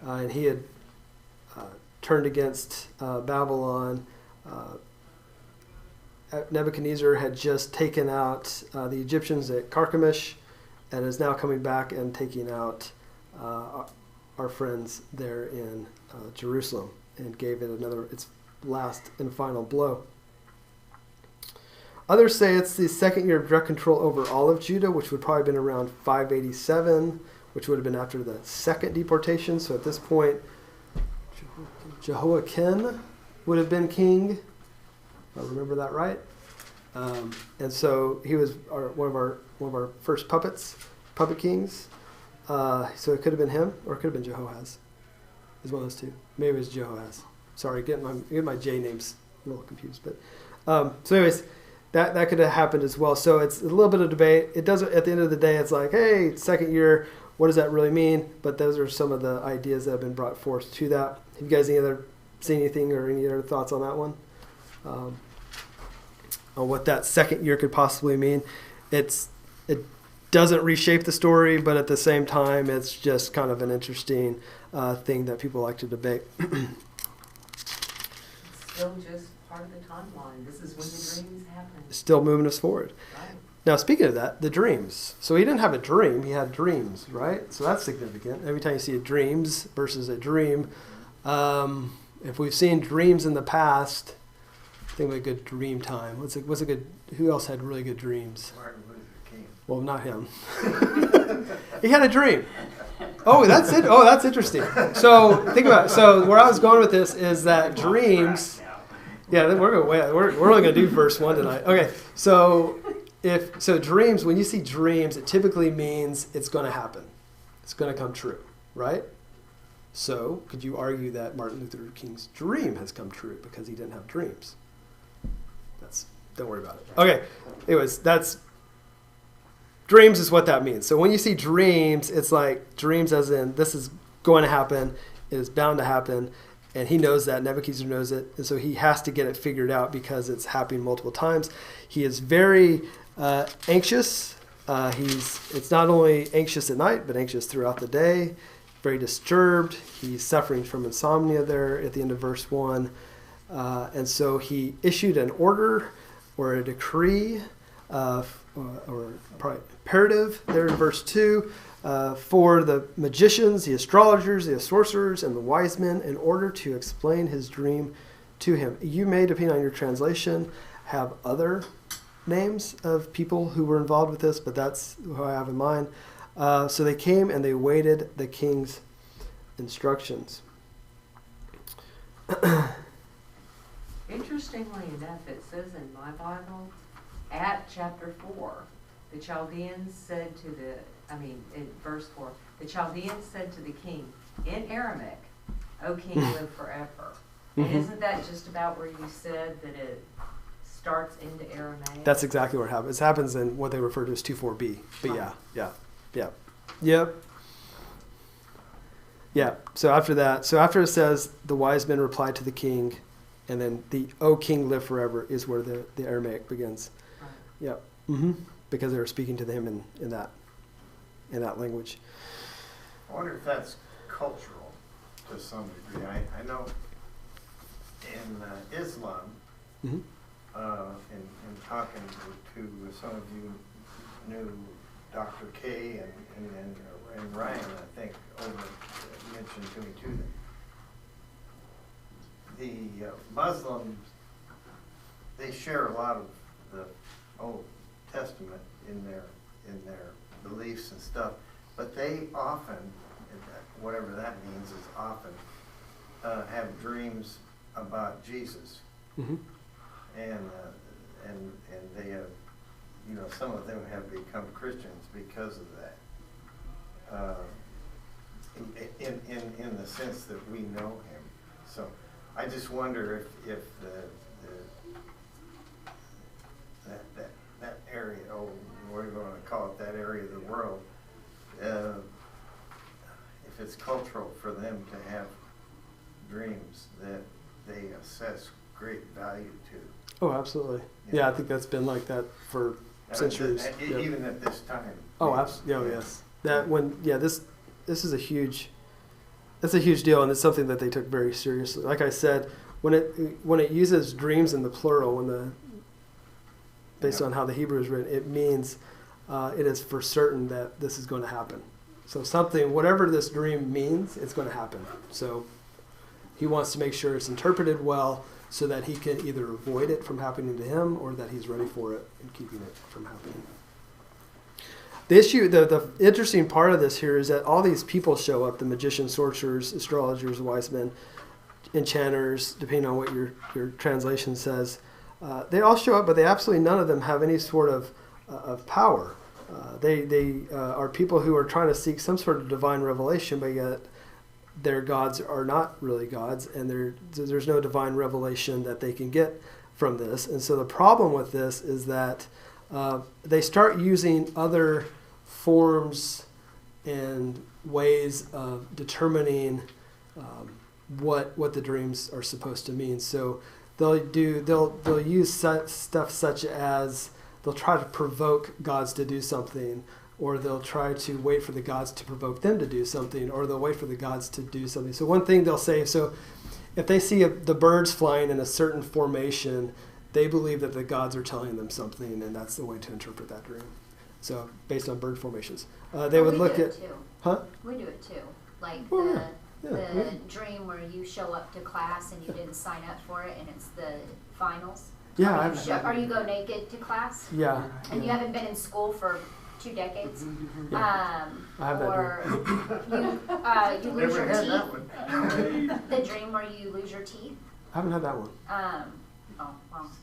Speaker 1: and he had turned against Babylon. Nebuchadnezzar had just taken out the Egyptians at Carchemish, and is now coming back and taking out our friends there in Jerusalem, and gave it its last and final blow. Others say it's the second year of direct control over all of Judah, which would probably have been around 587, which would have been after the second deportation. So at this point, Jehoiakim would have been king, if I remember that right. And so he was one of our first puppet kings. So it could have been him, or it could have been Jehoahaz. It's one of those two. Maybe it was Jehoahaz. Sorry, getting my J names a little confused. But so anyways, that could have happened as well. So it's a little bit of debate. It doesn't. At the end of the day, it's like, hey, second year. What does that really mean? But those are some of the ideas that have been brought forth to that. Have you guys seen anything or any other thoughts on that one? On what that second year could possibly mean? It doesn't reshape the story, but at the same time, it's just kind of an interesting thing that people like to debate.
Speaker 8: It's still just part of the timeline. This is when the dreams happen.
Speaker 1: Still moving us forward.
Speaker 8: Right.
Speaker 1: Now, speaking of that, the dreams. So he didn't have a dream, he had dreams, right? So that's significant. Every time you see a dreams versus a dream, if we've seen dreams in the past, think of a good dream time. What's a good, who else had really good dreams?
Speaker 5: Martin Luther King.
Speaker 1: Well, not him. He had a dream. Oh, that's it. Oh, that's interesting. So think about it. So where I was going with this is that dreams, yeah, we're only going to do verse 1 tonight. Okay, so dreams, when you see dreams, it typically means it's going to happen. It's going to come true, right? So could you argue that Martin Luther King's dream has come true because he didn't have dreams? Don't worry about it. Okay, anyways, dreams is what that means. So when you see dreams, it's like dreams as in this is going to happen, it is bound to happen, and he knows that, Nebuchadnezzar knows it, and so he has to get it figured out because it's happening multiple times. He is very anxious. It's not only anxious at night, but anxious throughout the day, very disturbed. He's suffering from insomnia there at the end of verse 1. And so he issued an order or a decree or probably imperative there in verse 2 for the magicians, the astrologers, the sorcerers, and the wise men in order to explain his dream to him. You may, depending on your translation, have other names of people who were involved with this, but that's who I have in mind. So they came and they waited the king's instructions.
Speaker 8: Interestingly enough, it says in my Bible, at chapter 4, the Chaldeans said in verse 4, the Chaldeans said to the king, in Aramaic, O king, live forever. And isn't that just about where you said that it starts into Aramaic?
Speaker 1: That's exactly what happens. It happens in what they refer to as 2:4b. But yeah. So after it says the wise men replied to the king, and then the O king, live forever is where the Aramaic begins.
Speaker 8: Right.
Speaker 1: Yeah. Because they were speaking to him in that language.
Speaker 5: I wonder if that's cultural to some degree. I know in Islam, in talking to some of you knew Dr. K and Ryan, I think, mentioned to me too, that the Muslims, they share a lot of the Old Testament in their beliefs and stuff, but they often, whatever that means is often, have dreams about Jesus, and they have, some of them have become Christians because of that. In the sense that we know him. So I just wonder if that area, we're gonna call it that area of the world, if it's cultural for them to have dreams that they assess great value to.
Speaker 1: Oh, absolutely. Yeah, I think that's been like that for centuries. Yeah.
Speaker 5: Even at this time.
Speaker 1: Oh, absolutely. Oh, yes. That when this is a huge deal, and it's something that they took very seriously. Like I said, when it uses dreams in the plural, based on how the Hebrew is written, it means it is for certain that this is going to happen. So whatever this dream means, it's going to happen. So he wants to make sure it's interpreted well, so that he can either avoid it from happening to him, or that he's ready for it and keeping it from happening. The issue, the interesting part of this here is that all these people show up: the magicians, sorcerers, astrologers, wise men, enchanters, depending on what your translation says. They all show up, but absolutely none of them have any sort of power. They are people who are trying to seek some sort of divine revelation, but yet their gods are not really gods, and there's no divine revelation that they can get from this. And so the problem with this is that they start using other forms and ways of determining what the dreams are supposed to mean. So they'll use stuff such as they'll try to provoke gods to do something, or they'll try to wait for the gods to provoke them to do something, or they'll wait for the gods to do something. So one thing they'll say, so if they see the birds flying in a certain formation, they believe that the gods are telling them something, and that's the way to interpret that dream. So based on bird formations, they would look at. Huh?
Speaker 7: We do it too. Like
Speaker 1: Well,
Speaker 7: the dream where you show up to class and you didn't sign up for it, and it's the finals.
Speaker 1: Yeah.
Speaker 7: Or you go naked to class.
Speaker 1: Yeah.
Speaker 7: And you haven't been in school for 2 decades.
Speaker 1: I have that
Speaker 7: or you lose your
Speaker 5: Never had
Speaker 7: teeth.
Speaker 5: that one.
Speaker 7: The dream where you lose your teeth.
Speaker 1: I haven't had that one.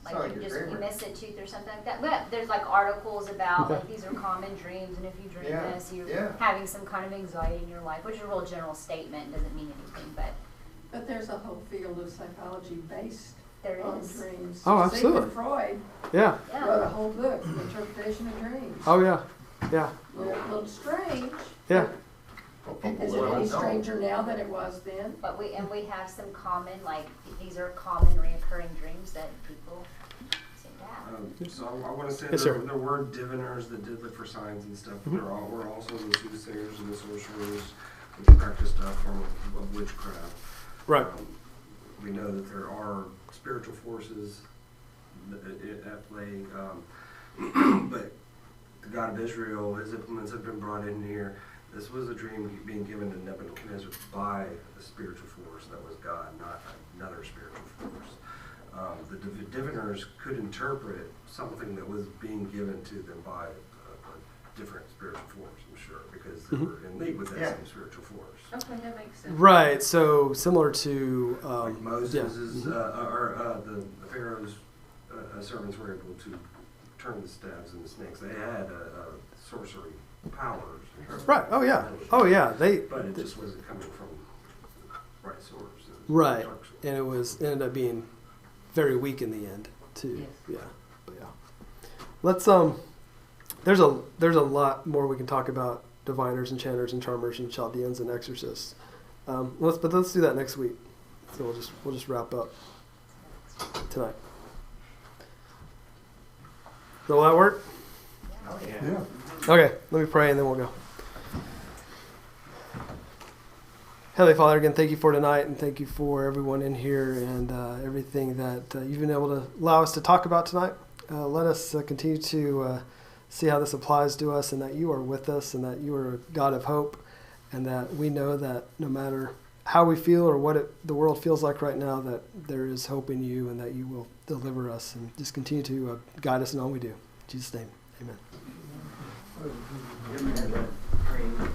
Speaker 7: Like
Speaker 5: Sorry,
Speaker 7: you
Speaker 5: your
Speaker 7: just you
Speaker 5: grammar.
Speaker 7: miss a tooth or something like that. But there's like articles about like these are common dreams, and if you dream
Speaker 5: Yeah,
Speaker 7: this, you're
Speaker 5: yeah.
Speaker 7: having some kind of anxiety in your life, which is a real general statement, doesn't mean anything, but
Speaker 11: But there's a whole field of psychology based
Speaker 7: there
Speaker 11: on
Speaker 7: is.
Speaker 11: dreams.
Speaker 1: Oh, absolutely.
Speaker 11: Sigmund Freud
Speaker 1: Yeah.
Speaker 7: Yeah.
Speaker 11: wrote a whole book, The Interpretation of Dreams.
Speaker 1: Oh yeah. Yeah.
Speaker 11: A little strange.
Speaker 1: Yeah.
Speaker 11: Is it any stranger now than it was then?
Speaker 7: But we have some common, like, these are common reoccurring dreams that people seem to have.
Speaker 3: So I want to say
Speaker 1: Yes,
Speaker 3: there,
Speaker 1: sir.
Speaker 3: there were diviners that did look for signs and stuff. But there were also the soothsayers and the sorcerers which practiced a form of witchcraft.
Speaker 1: Right.
Speaker 3: We know that there are spiritual forces at play, but the God of Israel, his implements have been brought in here. This was a dream being given to Nebuchadnezzar by a spiritual force that was God, not another spiritual force. The diviners could interpret something that was being given to them by a different spiritual force, I'm sure, because they were in league with that
Speaker 5: Yeah.
Speaker 3: same spiritual force.
Speaker 8: Okay, that makes sense.
Speaker 1: Right. So similar to
Speaker 3: Like Moses,
Speaker 1: yeah.
Speaker 3: the Pharaoh's servants were able to turn the staves into snakes. They had sorcery powers.
Speaker 1: Right. Oh yeah. Oh yeah.
Speaker 3: But it just wasn't coming from right source. It was
Speaker 1: Right.
Speaker 3: dark source.
Speaker 1: And it ended up being very weak in the end too.
Speaker 8: Yes.
Speaker 1: Yeah. But yeah. Let's there's a lot more we can talk about diviners, enchanters, and charmers, and Chaldeans, and exorcists. Let's do that next week. So we'll just wrap up tonight. Will that work?
Speaker 5: Oh,
Speaker 4: Yeah.
Speaker 1: Okay, let me pray and then we'll go. Heavenly Father, again, thank you for tonight, and thank you for everyone in here and everything that you've been able to allow us to talk about tonight. Let us continue to see how this applies to us, and that you are with us, and that you are a God of hope, and that we know that no matter how we feel or what the world feels like right now, that there is hope in you, and that you will deliver us, and just continue to guide us in all we do. In Jesus' name, amen.
Speaker 5: You ever had that dream